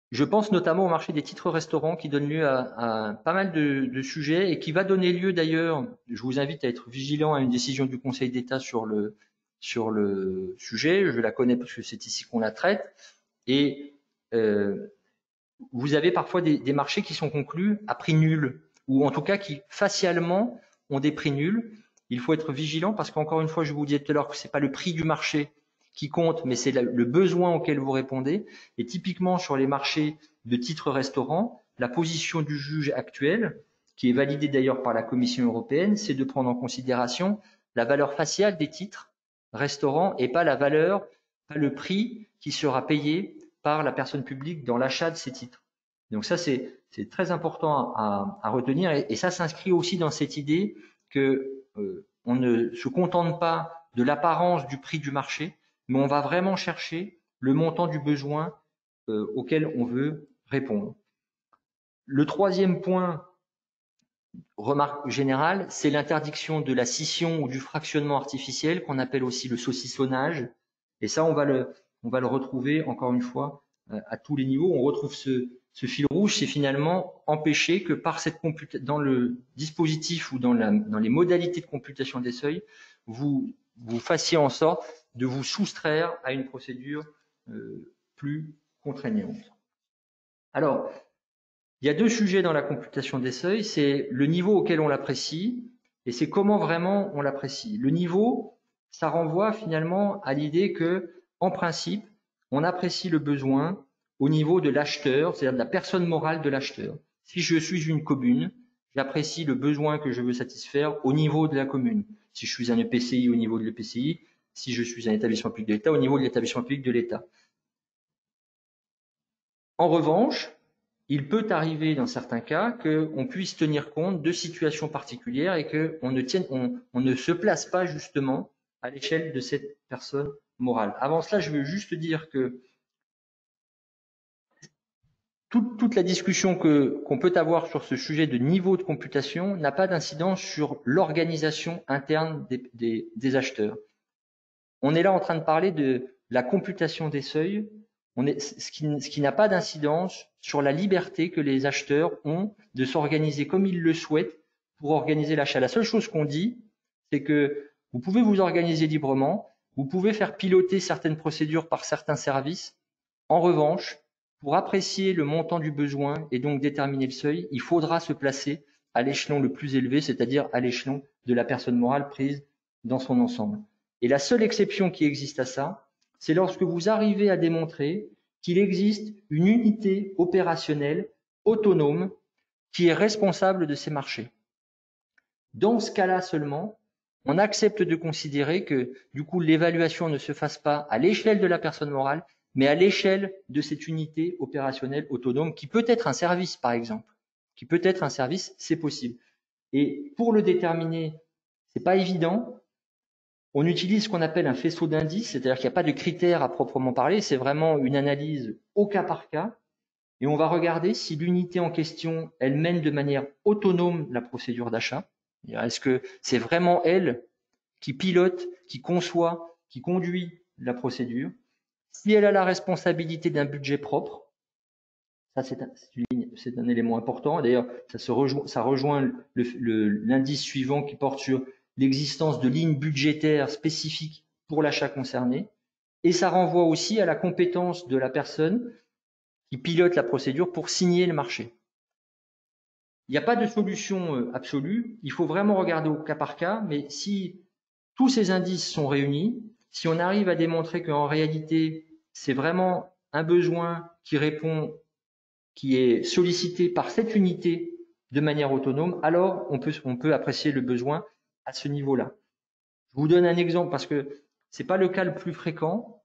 Je pense notamment au marché des titres restaurants qui donne lieu à pas mal de sujets et qui va donner lieu d'ailleurs, je vous invite à être vigilant à une décision du Conseil d'État sur le sujet, je la connais parce que c'est ici qu'on la traite, et vous avez parfois des marchés qui sont conclus à prix nul, ou en tout cas qui facialement ont des prix nuls. Il faut être vigilant parce qu'encore une fois, je vous disais tout à l'heure que c'est pas le prix du marché qui compte, mais c'est le besoin auquel vous répondez. Et typiquement sur les marchés de titres restaurants, la position du juge actuel, qui est validée d'ailleurs par la Commission européenne, c'est de prendre en considération la valeur faciale des titres restaurants et pas le prix qui sera payé par la personne publique dans l'achat de ces titres. Donc ça, c'est très important à retenir et ça s'inscrit aussi dans cette idée que on ne se contente pas de l'apparence du prix du marché, mais on va vraiment chercher le montant du besoin auquel on veut répondre. Le troisième point, remarque générale, c'est l'interdiction de la scission ou du fractionnement artificiel qu'on appelle aussi le saucissonnage. Et ça, on va le retrouver encore une fois à tous les niveaux. On retrouve ce fil rouge, c'est finalement empêcher que dans le dispositif ou dans les modalités de computation des seuils, vous fassiez en sorte de vous soustraire à une procédure plus contraignante. Alors, il y a 2 sujets dans la computation des seuils, c'est le niveau auquel on l'apprécie et c'est comment vraiment on l'apprécie. Le niveau, ça renvoie finalement à l'idée que, en principe, on apprécie le besoin au niveau de l'acheteur, c'est-à-dire de la personne morale de l'acheteur. Si je suis une commune, j'apprécie le besoin que je veux satisfaire au niveau de la commune. si je suis un EPCI au niveau de l'EPCI, si je suis un établissement public de l'État au niveau de l'établissement public de l'État. En revanche, il peut arriver dans certains cas qu'on puisse tenir compte de situations particulières et qu'on ne se place pas justement à l'échelle de cette personne morale. Avant cela, je veux juste dire que toute la discussion qu'on peut avoir sur ce sujet de niveau de computation n'a pas d'incidence sur l'organisation interne des acheteurs. On est là en train de parler de la computation des seuils, ce qui n'a pas d'incidence sur la liberté que les acheteurs ont de s'organiser comme ils le souhaitent pour organiser l'achat. La seule chose qu'on dit, c'est que vous pouvez vous organiser librement, vous pouvez faire piloter certaines procédures par certains services. En revanche, pour apprécier le montant du besoin et donc déterminer le seuil, il faudra se placer à l'échelon le plus élevé, c'est-à-dire à l'échelon de la personne morale prise dans son ensemble. Et la seule exception qui existe à ça, c'est lorsque vous arrivez à démontrer qu'il existe une unité opérationnelle autonome qui est responsable de ces marchés. Dans ce cas-là seulement, on accepte de considérer que du coup l'évaluation ne se fasse pas à l'échelle de la personne morale, mais à l'échelle de cette unité opérationnelle autonome qui peut être un service par exemple. Qui peut être un service, c'est possible. Et pour le déterminer, c'est pas évident. On utilise ce qu'on appelle un faisceau d'indices, c'est-à-dire qu'il n'y a pas de critères à proprement parler, c'est vraiment une analyse au cas par cas. Et on va regarder si l'unité en question, elle mène de manière autonome la procédure d'achat. Est-ce que c'est vraiment elle qui pilote, qui conçoit, qui conduit la procédure? Si elle a la responsabilité d'un budget propre, ça c'est un élément important. D'ailleurs, ça rejoint l'indice suivant qui porte sur l'existence de lignes budgétaires spécifiques pour l'achat concerné. Et ça renvoie aussi à la compétence de la personne qui pilote la procédure pour signer le marché. Il n'y a pas de solution absolue. Il faut vraiment regarder au cas par cas. Mais si tous ces indices sont réunis, si on arrive à démontrer qu'en réalité, c'est vraiment un besoin qui répond, qui est sollicité par cette unité de manière autonome, alors on peut apprécier le besoin à ce niveau-là. Je vous donne un exemple parce que c'est pas le cas le plus fréquent.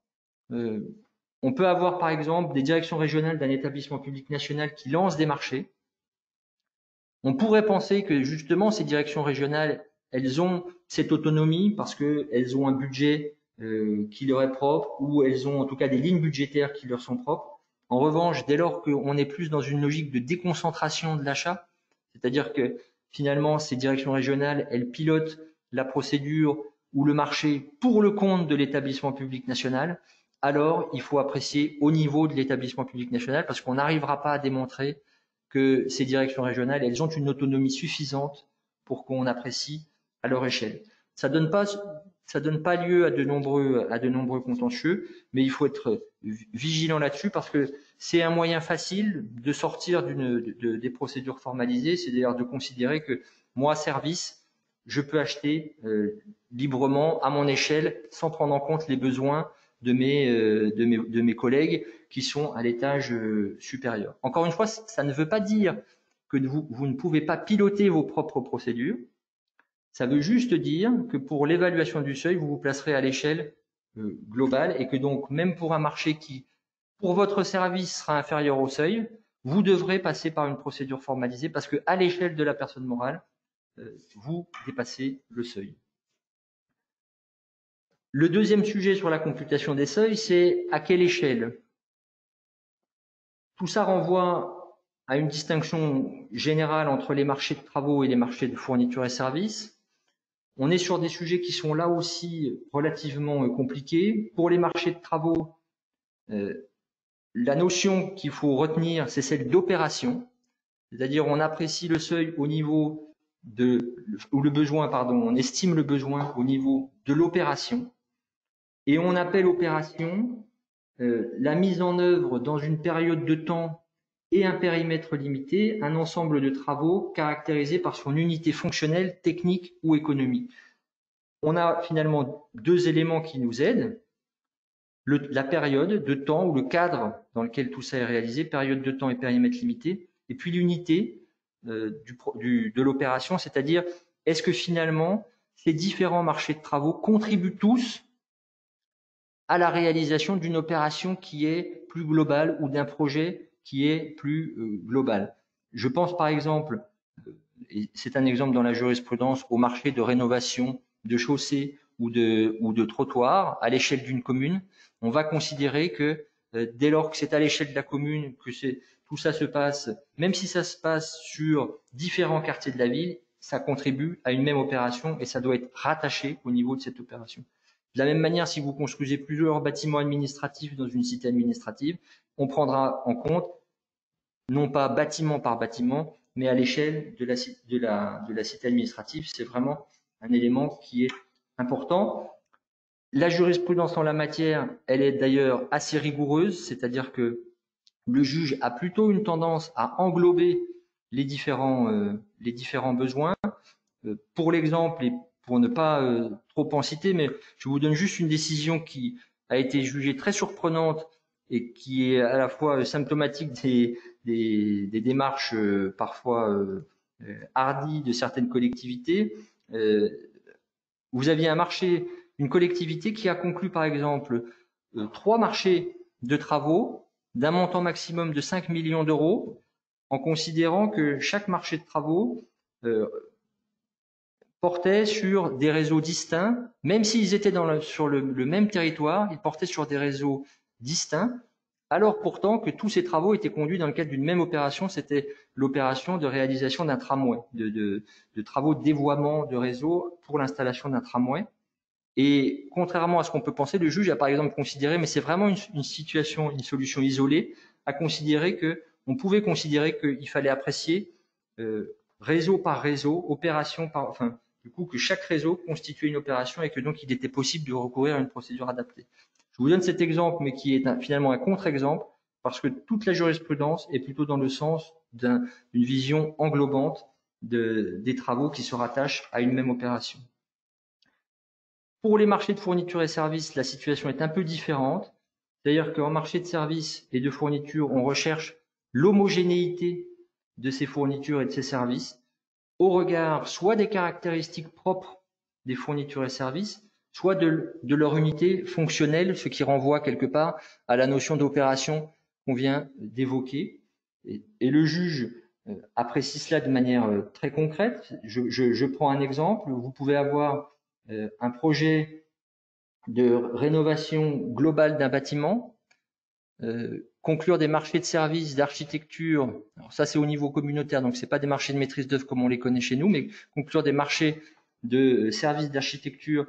On peut avoir par exemple des directions régionales d'un établissement public national qui lancent des marchés. On pourrait penser que justement ces directions régionales, elles ont cette autonomie parce qu'elles ont un budget qui leur est propre ou elles ont en tout cas des lignes budgétaires qui leur sont propres. En revanche, dès lors qu'on est plus dans une logique de déconcentration de l'achat, c'est-à-dire que finalement ces directions régionales, elles pilotent la procédure ou le marché pour le compte de l'établissement public national, alors il faut apprécier au niveau de l'établissement public national parce qu'on n'arrivera pas à démontrer que ces directions régionales, elles ont une autonomie suffisante pour qu'on apprécie à leur échelle. Ça donne pas lieu à de nombreux contentieux, mais il faut être vigilant là-dessus parce que c'est un moyen facile de sortir des procédures formalisées, c'est d'ailleurs de considérer que moi, service, je peux acheter librement à mon échelle sans prendre en compte les besoins de mes collègues qui sont à l'étage supérieur. Encore une fois, ça ne veut pas dire que vous ne pouvez pas piloter vos propres procédures. Ça veut juste dire que pour l'évaluation du seuil, vous vous placerez à l'échelle globale et que donc même pour un marché qui, pour votre service, sera inférieur au seuil, vous devrez passer par une procédure formalisée parce que à l'échelle de la personne morale, vous dépassez le seuil. Le deuxième sujet sur la computation des seuils, c'est à quelle échelle? Tout ça renvoie à une distinction générale entre les marchés de travaux et les marchés de fournitures et services. On est sur des sujets qui sont là aussi relativement compliqués. Pour les marchés de travaux, la notion qu'il faut retenir, c'est celle d'opération. C'est-à-dire on apprécie le seuil au niveau on estime le besoin au niveau de l'opération. Et on appelle opération la mise en œuvre dans une période de temps et un périmètre limité, un ensemble de travaux caractérisé par son unité fonctionnelle, technique ou économique. On a finalement deux éléments qui nous aident. La période de temps ou le cadre dans lequel tout ça est réalisé, période de temps et périmètre limité, et puis l'unité de l'opération, c'est-à-dire est-ce que finalement ces différents marchés de travaux contribuent tous à la réalisation d'une opération qui est plus globale ou d'un projet qui est plus global. Je pense par exemple, et c'est un exemple dans la jurisprudence, au marché de rénovation de chaussées ou de trottoirs à l'échelle d'une commune. On va considérer que dès lors que c'est à l'échelle de la commune que tout ça se passe, même si ça se passe sur différents quartiers de la ville, ça contribue à une même opération et ça doit être rattaché au niveau de cette opération. De la même manière, si vous construisez plusieurs bâtiments administratifs dans une cité administrative, on prendra en compte non pas bâtiment par bâtiment, mais à l'échelle de la cité administrative. C'est vraiment un élément qui est important. La jurisprudence en la matière, elle est d'ailleurs assez rigoureuse, c'est-à-dire que le juge a plutôt une tendance à englober les différents besoins. Pour l'exemple, et pour ne pas trop en citer, mais je vous donne juste une décision qui a été jugée très surprenante et qui est à la fois symptomatique des démarches parfois hardies de certaines collectivités. Vous aviez un marché, une collectivité qui a conclu par exemple 3 marchés de travaux d'un montant maximum de 5 millions d'euros en considérant que chaque marché de travaux portaient sur des réseaux distincts, même s'ils étaient sur le même territoire, ils portaient sur des réseaux distincts, alors pourtant que tous ces travaux étaient conduits dans le cadre d'une même opération, c'était l'opération de réalisation d'un tramway, de travaux de dévoiement de réseau pour l'installation d'un tramway. Et contrairement à ce qu'on peut penser, le juge a par exemple considéré, mais c'est vraiment une situation, une solution isolée, a considéré on pouvait considérer qu'il fallait apprécier réseau par réseau, opération par, enfin, du coup, que chaque réseau constituait une opération et que donc il était possible de recourir à une procédure adaptée. Je vous donne cet exemple, mais qui est finalement un contre-exemple, parce que toute la jurisprudence est plutôt dans le sens d'une vision englobante des travaux qui se rattachent à une même opération. Pour les marchés de fourniture et services, la situation est un peu différente. C'est-à-dire qu'en marché de services et de fourniture, on recherche l'homogénéité de ces fournitures et de ces services au regard soit des caractéristiques propres des fournitures et services, soit de leur unité fonctionnelle, ce qui renvoie quelque part à la notion d'opération qu'on vient d'évoquer. Et le juge apprécie cela de manière très concrète. Je prends un exemple. Vous pouvez avoir un projet de rénovation globale d'un bâtiment, conclure des marchés de services, d'architecture. Alors ça, c'est au niveau communautaire, donc c'est pas des marchés de maîtrise d'œuvre comme on les connaît chez nous, mais conclure des marchés de services d'architecture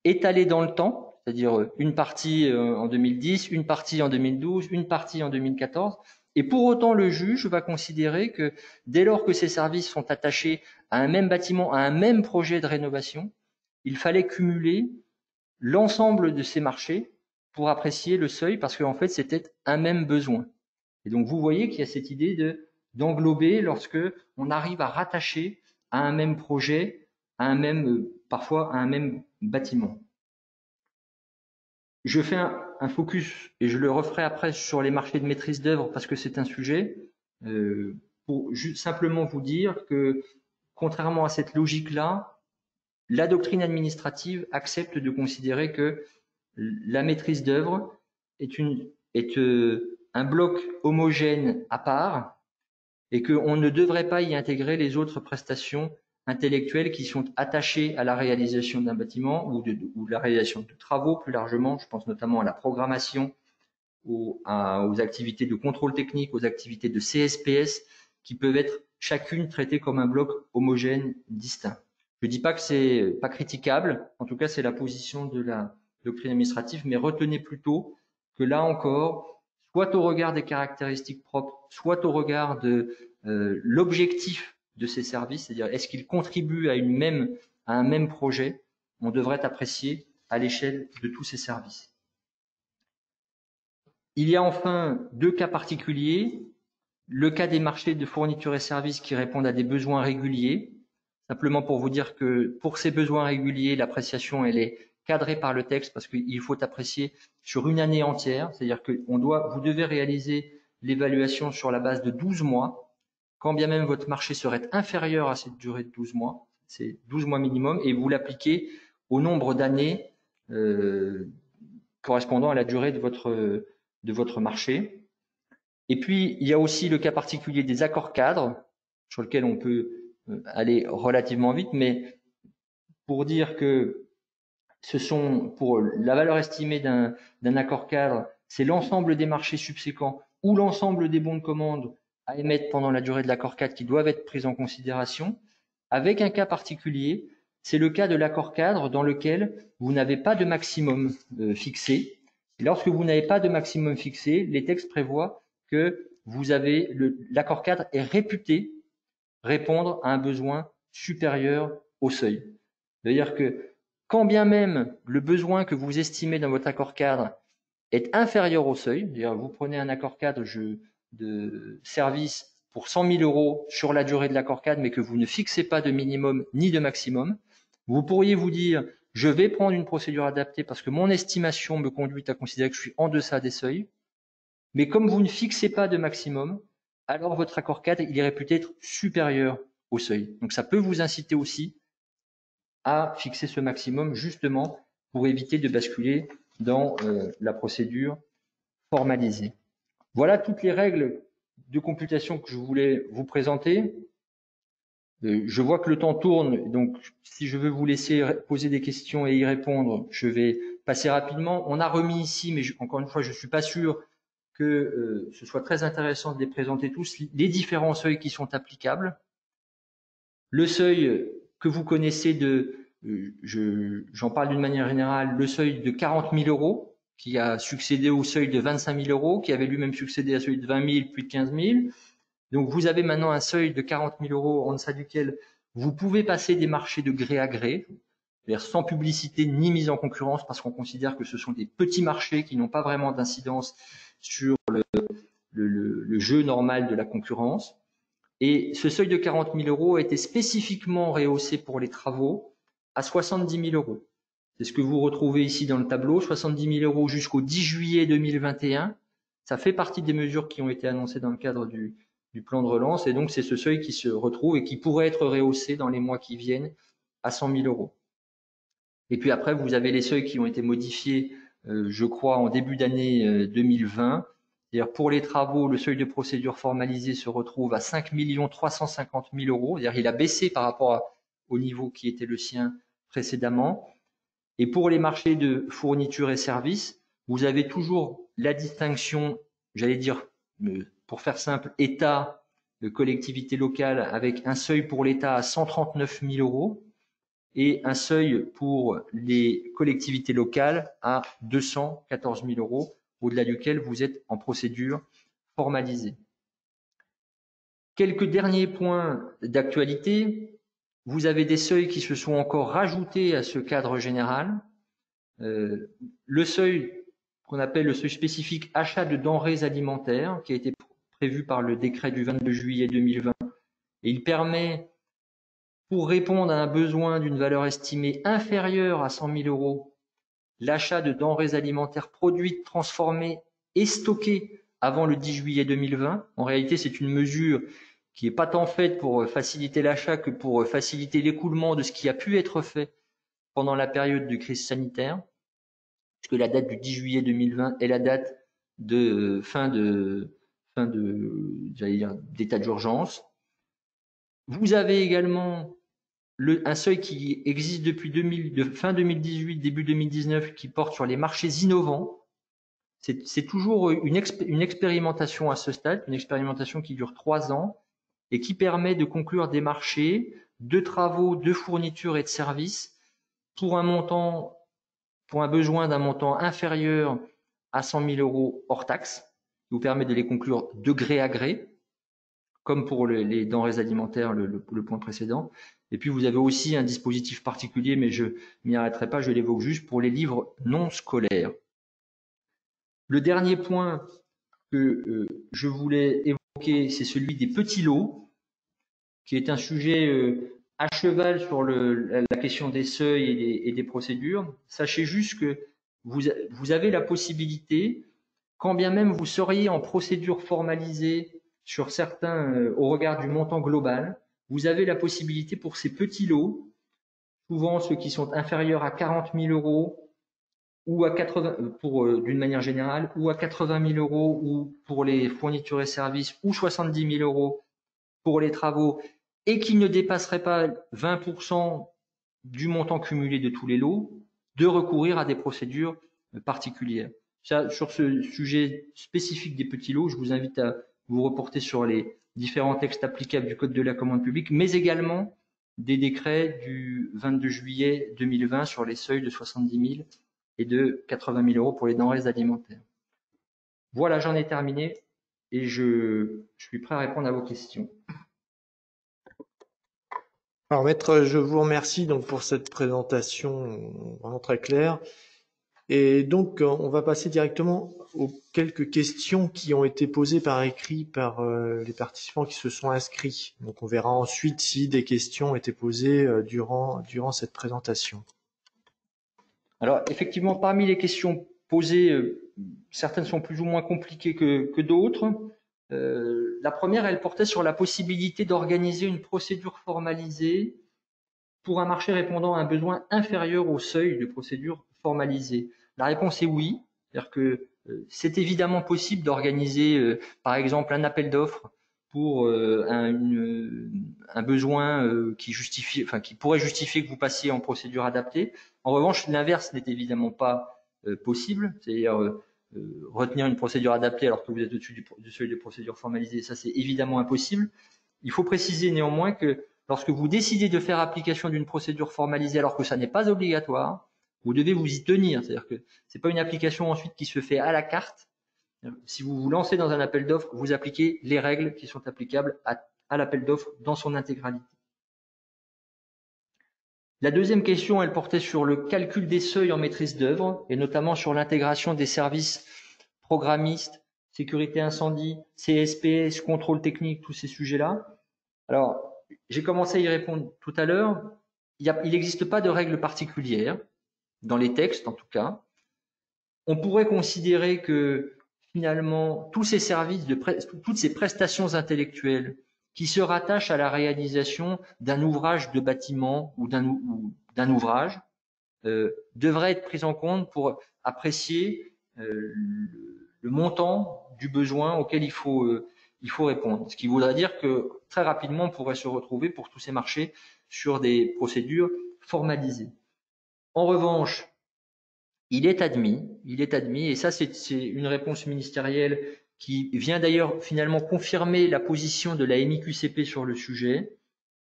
étalés dans le temps, c'est-à-dire une partie en 2010, une partie en 2012, une partie en 2014. Et pour autant, le juge va considérer que dès lors que ces services sont attachés à un même bâtiment, à un même projet de rénovation, il fallait cumuler l'ensemble de ces marchés pour apprécier le seuil parce qu'en fait, c'était un même besoin. Et donc, vous voyez qu'il y a cette idée d'englober lorsque on arrive à rattacher à un même projet, à un même, parfois à un même bâtiment. Je fais un focus, et je le referai après sur les marchés de maîtrise d'œuvre parce que c'est un sujet, pour simplement vous dire que, contrairement à cette logique-là, la doctrine administrative accepte de considérer que la maîtrise d'œuvre est un bloc homogène à part et qu'on ne devrait pas y intégrer les autres prestations intellectuelles qui sont attachées à la réalisation d'un bâtiment ou la réalisation de travaux plus largement. Je pense notamment à la programmation, aux activités de contrôle technique, aux activités de CSPS qui peuvent être chacune traitées comme un bloc homogène distinct. Je ne dis pas que c'est pas critiquable, en tout cas c'est la position de la doctrine administrative, mais retenez plutôt que là encore, soit au regard des caractéristiques propres, soit au regard de l'objectif de ces services, c'est-à-dire est-ce qu'ils contribuent à un même projet, on devrait apprécier à l'échelle de tous ces services. Il y a enfin 2 cas particuliers, le cas des marchés de fourniture et services qui répondent à des besoins réguliers. Simplement pour vous dire que pour ces besoins réguliers, l'appréciation elle est cadrée par le texte parce qu'il faut apprécier sur une année entière, c'est-à-dire que vous devez réaliser l'évaluation sur la base de 12 mois, quand bien même votre marché serait inférieur à cette durée de 12 mois, c'est 12 mois minimum, et vous l'appliquez au nombre d'années correspondant à la durée de votre marché. Et puis, il y a aussi le cas particulier des accords cadres, sur lequel on peut aller relativement vite, mais pour dire que ce sont, pour la valeur estimée d'un accord cadre, c'est l'ensemble des marchés subséquents ou l'ensemble des bons de commande à émettre pendant la durée de l'accord cadre qui doivent être pris en considération, avec un cas particulier, c'est le cas de l'accord cadre dans lequel vous n'avez pas de maximum fixé. Et lorsque vous n'avez pas de maximum fixé, les textes prévoient que l'accord cadre est réputé répondre à un besoin supérieur au seuil. C'est-à-dire que quand bien même le besoin que vous estimez dans votre accord cadre est inférieur au seuil, c'est-à-dire vous prenez un accord cadre de service pour 100 000 euros sur la durée de l'accord cadre, mais que vous ne fixez pas de minimum ni de maximum, vous pourriez vous dire « je vais prendre une procédure adaptée parce que mon estimation me conduit à considérer que je suis en deçà des seuils », mais comme vous ne fixez pas de maximum, alors votre accord cadre il est réputé être supérieur au seuil. Donc ça peut vous inciter aussi à fixer ce maximum justement pour éviter de basculer dans la procédure formalisée. Voilà toutes les règles de computation que je voulais vous présenter. Je vois que le temps tourne, donc si je veux vous laisser poser des questions et y répondre, je vais passer rapidement. On a remis ici, mais encore une fois, je ne suis pas sûr que ce soit très intéressant de les présenter tous, les différents seuils qui sont applicables. Le seuil que vous connaissez j'en parle d'une manière générale, le seuil de 40 000 euros, qui a succédé au seuil de 25 000 euros, qui avait lui-même succédé à celui de 20 000, puis de 15 000. Donc vous avez maintenant un seuil de 40 000 euros en deçà duquel vous pouvez passer des marchés de gré à gré, c'est-à-dire sans publicité ni mise en concurrence, parce qu'on considère que ce sont des petits marchés qui n'ont pas vraiment d'incidence sur le jeu normal de la concurrence. Et ce seuil de 40 000 euros a été spécifiquement rehaussé pour les travaux à 70 000 euros. C'est ce que vous retrouvez ici dans le tableau, 70 000 euros jusqu'au 10 juillet 2021. Ça fait partie des mesures qui ont été annoncées dans le cadre du plan de relance, et donc c'est ce seuil qui se retrouve et qui pourrait être rehaussé dans les mois qui viennent à 100 000 euros. Et puis après, vous avez les seuils qui ont été modifiés, je crois, en début d'année 2020. C'est-à-dire pour les travaux, le seuil de procédure formalisée se retrouve à 5 350 000 euros. C'est-à-dire il a baissé par rapport au niveau qui était le sien précédemment. Et pour les marchés de fournitures et services, vous avez toujours la distinction, j'allais dire, pour faire simple, État, collectivité locale, avec un seuil pour l'État à 139 000 euros et un seuil pour les collectivités locales à 214 000 euros, au-delà duquel vous êtes en procédure formalisée. Quelques derniers points d'actualité. Vous avez des seuils qui se sont encore rajoutés à ce cadre général. Le seuil qu'on appelle le seuil spécifique achat de denrées alimentaires, qui a été prévu par le décret du 22 juillet 2020. Et il permet, pour répondre à un besoin d'une valeur estimée inférieure à 100 000 euros, l'achat de denrées alimentaires produites, transformées et stockées avant le 10 juillet 2020. En réalité, c'est une mesure qui n'est pas tant faite pour faciliter l'achat que pour faciliter l'écoulement de ce qui a pu être fait pendant la période de crise sanitaire, puisque la date du 10 juillet 2020 est la date de fin d'état d'urgence. Vous avez également un seuil qui existe depuis fin 2018, début 2019, qui porte sur les marchés innovants. C'est toujours une expérimentation à ce stade, une expérimentation qui dure 3 ans et qui permet de conclure des marchés de travaux, de fournitures et de services pour un besoin d'un montant inférieur à 100 000 euros hors taxe, qui vous permet de les conclure de gré à gré, comme pour les denrées alimentaires, le point précédent. Et puis vous avez aussi un dispositif particulier, mais je m'y arrêterai pas, je l'évoque juste, pour les livres non scolaires. Le dernier point que je voulais évoquer, c'est celui des petits lots, qui est un sujet à cheval sur la question des seuils et des procédures. Sachez juste que vous avez la possibilité, quand bien même vous seriez en procédure formalisée sur certains au regard du montant global, vous avez la possibilité pour ces petits lots, souvent ceux qui sont inférieurs à 40 000 euros, ou à 80, d'une manière générale, ou à 80 000 euros, ou pour les fournitures et services, ou 70 000 euros pour les travaux, et qui ne dépasseraient pas 20% du montant cumulé de tous les lots, de recourir à des procédures particulières. Ça, sur ce sujet spécifique des petits lots, je vous invite à vous reporter sur les différents textes applicables du Code de la commande publique, mais également des décrets du 22 juillet 2020 sur les seuils de 70 000 et de 80 000 euros pour les denrées alimentaires. Voilà, j'en ai terminé et je suis prêt à répondre à vos questions. Alors maître, je vous remercie donc pour cette présentation vraiment très claire. Et donc on va passer directement aux quelques questions qui ont été posées par écrit par les participants qui se sont inscrits. Donc on verra ensuite si des questions ont été posées durant cette présentation. Alors effectivement, parmi les questions posées, certaines sont plus ou moins compliquées que d'autres. La première, elle portait sur la possibilité d'organiser une procédure formalisée pour un marché répondant à un besoin inférieur au seuil de procédure formalisée. La réponse est oui, c'est-à-dire que c'est évidemment possible d'organiser, par exemple, un appel d'offres pour un besoin qui pourrait justifier que vous passiez en procédure adaptée. En revanche, l'inverse n'est évidemment pas possible, c'est-à-dire retenir une procédure adaptée alors que vous êtes au-dessus du seuil de procédure formalisée, ça c'est évidemment impossible. Il faut préciser néanmoins que lorsque vous décidez de faire application d'une procédure formalisée alors que ça n'est pas obligatoire, vous devez vous y tenir. C'est-à-dire que c'est pas une application ensuite qui se fait à la carte. Si vous vous lancez dans un appel d'offres, vous appliquez les règles qui sont applicables à l'appel d'offres dans son intégralité. La deuxième question, elle portait sur le calcul des seuils en maîtrise d'œuvre et notamment sur l'intégration des services programmistes, sécurité incendie, CSPS, contrôle technique, tous ces sujets-là. Alors, j'ai commencé à y répondre tout à l'heure. Il n'existe pas de règles particulières, dans les textes en tout cas. On pourrait considérer que finalement, tous ces services, toutes ces prestations intellectuelles qui se rattachent à la réalisation d'un ouvrage de bâtiment ou d'un ouvrage devraient être prises en compte pour apprécier le montant du besoin auquel il faut répondre. Ce qui voudrait dire que très rapidement, on pourrait se retrouver pour tous ces marchés sur des procédures formalisées. En revanche, il est admis, et ça c'est une réponse ministérielle qui vient d'ailleurs finalement confirmer la position de la MIQCP sur le sujet,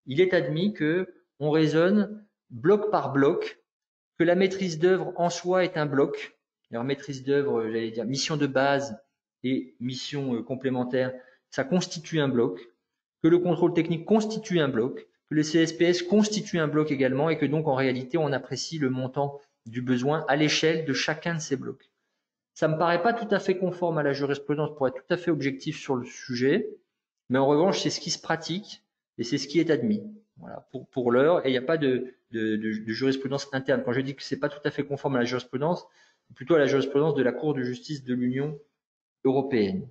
il est admis que on raisonne bloc par bloc, que la maîtrise d'œuvre en soi est un bloc. Alors maîtrise d'œuvre, j'allais dire mission de base et mission complémentaire, ça constitue un bloc, que le contrôle technique constitue un bloc, que le CSPS constitue un bloc également et que donc en réalité on apprécie le montant du besoin à l'échelle de chacun de ces blocs. Ça me paraît pas tout à fait conforme à la jurisprudence pour être tout à fait objectif sur le sujet, mais en revanche c'est ce qui se pratique et c'est ce qui est admis. Voilà, pour l'heure, et il n'y a pas de jurisprudence interne. Quand je dis que c'est pas tout à fait conforme à la jurisprudence, c'est plutôt à la jurisprudence de la Cour de justice de l'Union européenne.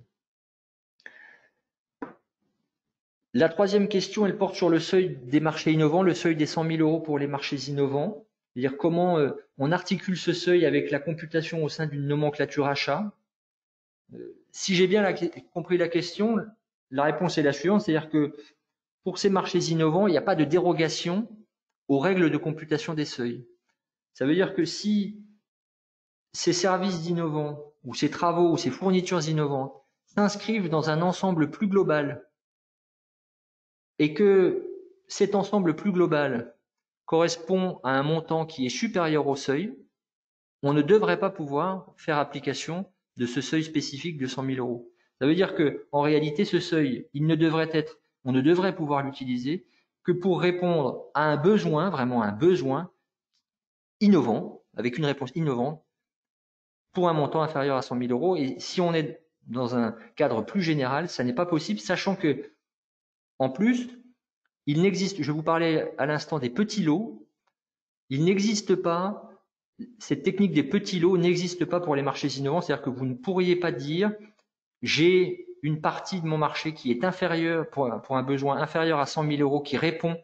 La troisième question, elle porte sur le seuil des marchés innovants, le seuil des 100 000 euros pour les marchés innovants. C'est-à-dire comment on articule ce seuil avec la computation au sein d'une nomenclature achat. Si j'ai bien compris la question, la réponse est la suivante, c'est-à-dire que pour ces marchés innovants, il n'y a pas de dérogation aux règles de computation des seuils. Ça veut dire que si ces services innovants ou ces travaux ou ces fournitures innovantes s'inscrivent dans un ensemble plus global et que cet ensemble plus global correspond à un montant qui est supérieur au seuil, on ne devrait pas pouvoir faire application de ce seuil spécifique de 100 000 euros. Ça veut dire que, en réalité, ce seuil, on ne devrait pouvoir l'utiliser que pour répondre à un besoin, vraiment un besoin innovant, avec une réponse innovante, pour un montant inférieur à 100 000 euros. Et si on est dans un cadre plus général, ça n'est pas possible, sachant que, en plus, il n'existe, je vous parlais à l'instant des petits lots, il n'existe pas, cette technique des petits lots n'existe pas pour les marchés innovants, c'est-à-dire que vous ne pourriez pas dire j'ai une partie de mon marché qui est inférieure, pour un besoin inférieur à 100 000 euros, qui répond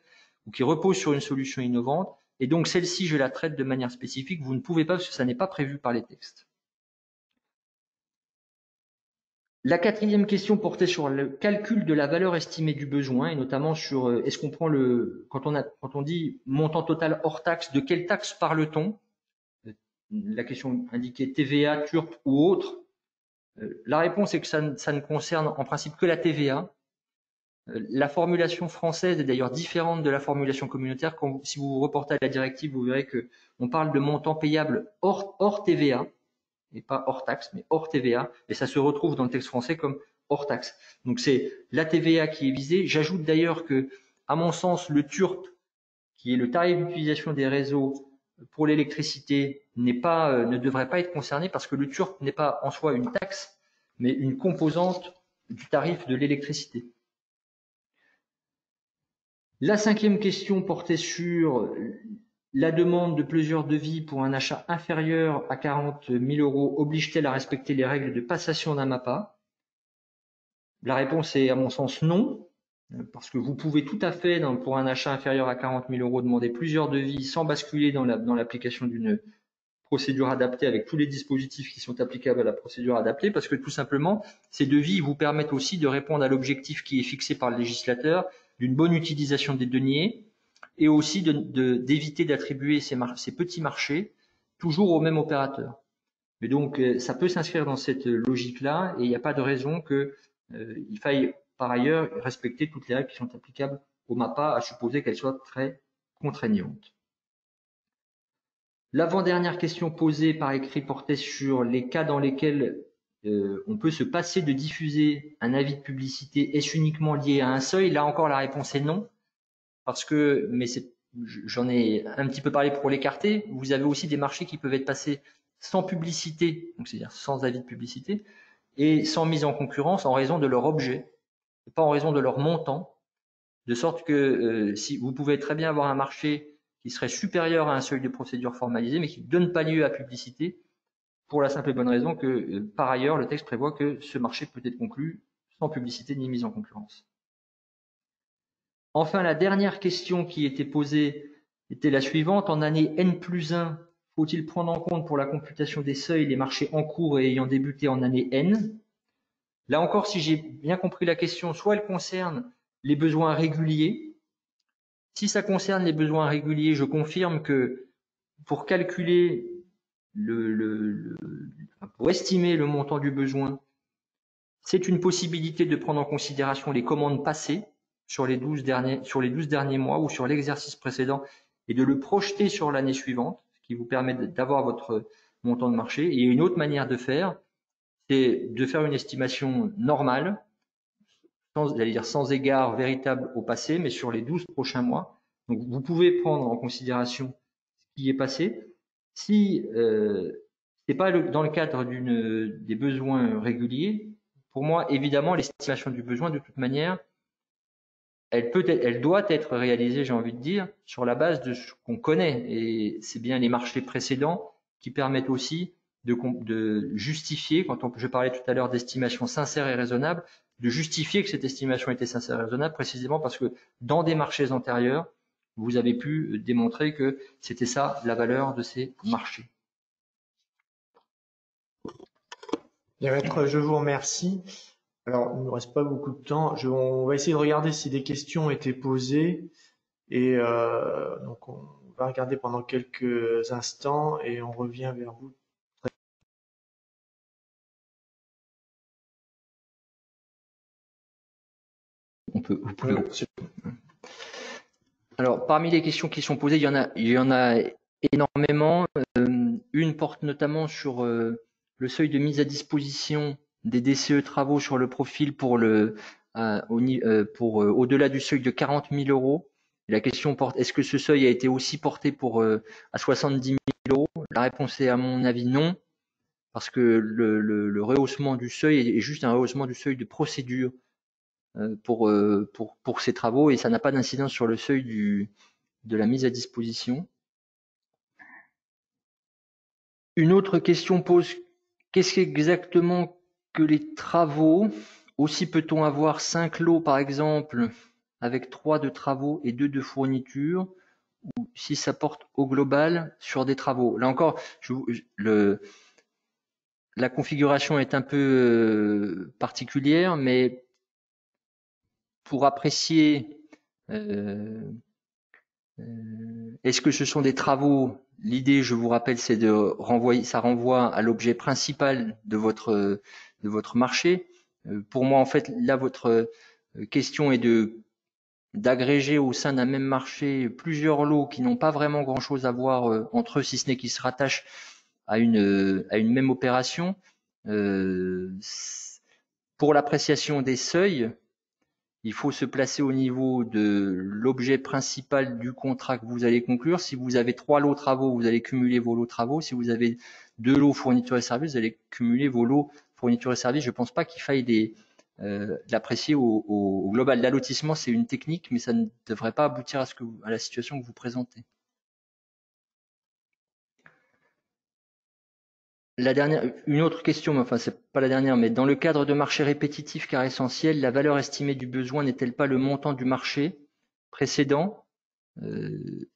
ou qui repose sur une solution innovante, et donc celle-ci, je la traite de manière spécifique. Vous ne pouvez pas, parce que ça n'est pas prévu par les textes. La quatrième question portait sur le calcul de la valeur estimée du besoin, et notamment sur est-ce qu'on prend quand on dit montant total hors taxe, de quelle taxe parle-t-on? La question indiquait TVA, TURP ou autre. La réponse est que ça ne concerne en principe que la TVA. La formulation française est d'ailleurs différente de la formulation communautaire. Si vous vous reportez à la directive, vous verrez qu'on parle de montant payable hors TVA, et pas hors taxe, mais hors TVA, et ça se retrouve dans le texte français comme hors taxe. Donc c'est la TVA qui est visée. J'ajoute d'ailleurs que, à mon sens, le TURP, qui est le tarif d'utilisation des réseaux pour l'électricité, ne devrait pas être concerné, parce que le TURP n'est pas en soi une taxe, mais une composante du tarif de l'électricité. La cinquième question portait sur la demande de plusieurs devis pour un achat inférieur à 40 000 euros oblige-t-elle à respecter les règles de passation d'un MAPA? La réponse est, à mon sens, non, parce que vous pouvez tout à fait, pour un achat inférieur à 40 000 euros, demander plusieurs devis sans basculer dans l'application d'une procédure adaptée avec tous les dispositifs qui sont applicables à la procédure adaptée, parce que tout simplement, ces devis vous permettent aussi de répondre à l'objectif qui est fixé par le législateur d'une bonne utilisation des deniers, et aussi d'éviter d'attribuer ces petits marchés toujours au même opérateur. Mais donc, ça peut s'inscrire dans cette logique-là, et il n'y a pas de raison qu'il faille par ailleurs respecter toutes les règles qui sont applicables au MAPA, à supposer qu'elles soient très contraignantes. L'avant-dernière question posée par écrit portait sur les cas dans lesquels on peut se passer de diffuser un avis de publicité. Est-ce uniquement lié à un seuil? Là encore, la réponse est non, parce que, mais j'en ai un petit peu parlé pour l'écarter, vous avez aussi des marchés qui peuvent être passés sans publicité, donc c'est-à-dire sans avis de publicité, et sans mise en concurrence en raison de leur objet, pas en raison de leur montant, de sorte que si vous pouvez très bien avoir un marché qui serait supérieur à un seuil de procédure formalisé, mais qui ne donne pas lieu à publicité, pour la simple et bonne raison que, par ailleurs, le texte prévoit que ce marché peut être conclu sans publicité ni mise en concurrence. Enfin, la dernière question qui était posée était la suivante. En année N+1, faut-il prendre en compte pour la computation des seuils les marchés en cours et ayant débuté en année N? Là encore, si j'ai bien compris la question, soit elle concerne les besoins réguliers. Si ça concerne les besoins réguliers, je confirme que pour calculer pour estimer le montant du besoin, c'est une possibilité de prendre en considération les commandes passées sur les 12 derniers mois ou sur l'exercice précédent, et de le projeter sur l'année suivante, ce qui vous permet d'avoir votre montant de marché. Et une autre manière de faire, c'est de faire une estimation normale, sans égard véritable au passé, mais sur les 12 prochains mois. Donc vous pouvez prendre en considération ce qui est passé. Si ce n'est pas dans le cadre des besoins réguliers, pour moi, évidemment, l'estimation du besoin, de toute manière, elle doit être réalisée, j'ai envie de dire, sur la base de ce qu'on connaît. Et c'est bien les marchés précédents qui permettent aussi de justifier, je parlais tout à l'heure d'estimation sincère et raisonnable, de justifier que cette estimation était sincère et raisonnable, précisément parce que dans des marchés antérieurs, vous avez pu démontrer que c'était ça la valeur de ces marchés. Bien, maître, je vous remercie. Alors, il ne nous reste pas beaucoup de temps. On va essayer de regarder si des questions étaient posées. Et donc, on va regarder pendant quelques instants et on revient vers vous. Vous pouvez... Alors, parmi les questions qui sont posées, il y en a énormément. Une porte notamment sur le seuil de mise à disposition des DCE travaux sur le profil pour au-delà du seuil de 40 000 euros. La question porte, est-ce que ce seuil a été aussi porté à 70 000 euros? La réponse est, à mon avis, non, parce que le rehaussement du seuil est juste un rehaussement du seuil de procédure pour ces travaux, et ça n'a pas d'incidence sur le seuil de la mise à disposition. Une autre question pose, qu'est-ce exactement que les travaux? Aussi peut-on avoir 5 lots, par exemple, avec 3 de travaux et 2 de fournitures, ou si ça porte au global sur des travaux. Là encore, la configuration est un peu particulière, mais pour apprécier est-ce que ce sont des travaux, l'idée, je vous rappelle, c'est de renvoyer, ça renvoie à l'objet principal de votre marché. Pour moi, en fait, là, votre question est d'agréger au sein d'un même marché plusieurs lots qui n'ont pas vraiment grand-chose à voir entre eux, si ce n'est qu'ils se rattachent à une même opération. Pour l'appréciation des seuils, il faut se placer au niveau de l'objet principal du contrat que vous allez conclure. Si vous avez 3 lots travaux, vous allez cumuler vos lots travaux. Si vous avez 2 lots fournitures et services, vous allez cumuler vos lots fournitures et services. Je ne pense pas qu'il faille l'apprécier au global. L'allotissement, c'est une technique, mais ça ne devrait pas aboutir à la situation que vous présentez. Une autre question, mais enfin c'est pas la dernière, mais dans le cadre de marchés répétitifs car essentiels, la valeur estimée du besoin n'est-elle pas le montant du marché précédent?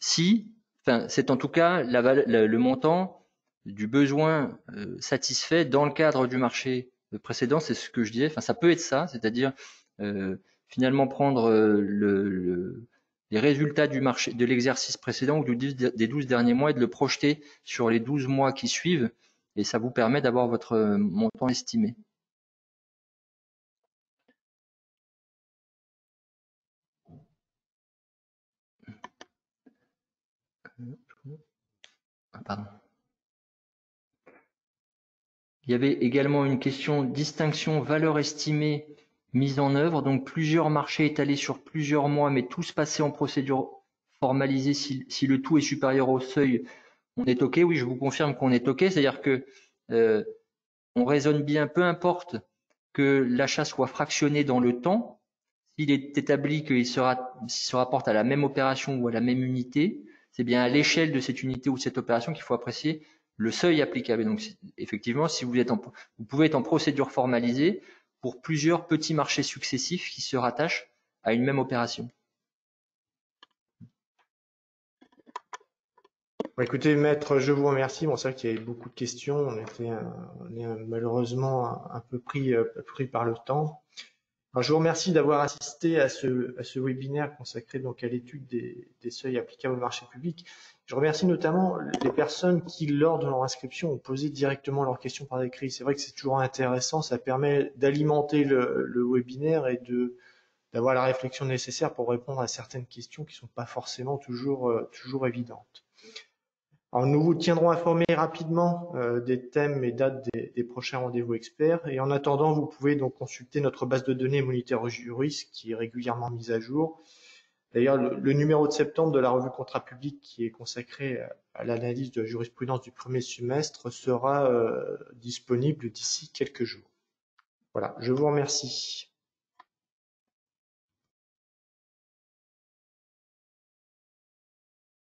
Si, enfin c'est en tout cas le montant du besoin satisfait dans le cadre du marché précédent, c'est ce que je disais. Enfin ça peut être ça, c'est-à-dire finalement prendre les résultats du marché de l'exercice précédent ou des 12 derniers mois et de le projeter sur les 12 mois qui suivent. Et ça vous permet d'avoir votre montant estimé. Pardon. Il y avait également une question distinction valeur estimée mise en œuvre. Donc plusieurs marchés étalés sur plusieurs mois, mais tous passés en procédure formalisée. Si le tout est supérieur au seuil, on est OK. Oui, je vous confirme qu'on est OK. C'est-à-dire que on raisonne bien, peu importe que l'achat soit fractionné dans le temps, s'il est établi qu'il se rapporte à la même opération ou à la même unité, c'est bien à l'échelle de cette unité ou de cette opération qu'il faut apprécier le seuil applicable. Et donc, effectivement, si vous pouvez être en procédure formalisée pour plusieurs petits marchés successifs qui se rattachent à une même opération. Bon, écoutez, maître, je vous remercie. Bon, c'est vrai qu'il y avait beaucoup de questions. On est malheureusement un peu pris par le temps. Alors, je vous remercie d'avoir assisté à ce webinaire consacré donc à l'étude des seuils applicables au marché public. Je remercie notamment les personnes qui, lors de leur inscription, ont posé directement leurs questions par écrit. C'est vrai que c'est toujours intéressant. Ça permet d'alimenter le webinaire et d'avoir la réflexion nécessaire pour répondre à certaines questions qui ne sont pas forcément toujours évidentes. Alors, nous vous tiendrons informés rapidement des thèmes et dates des prochains rendez-vous experts. Et en attendant, vous pouvez donc consulter notre base de données Moniteur Juris qui est régulièrement mise à jour. D'ailleurs, le numéro de septembre de la revue Contrat public qui est consacré à l'analyse de la jurisprudence du premier semestre sera disponible d'ici quelques jours. Voilà, je vous remercie.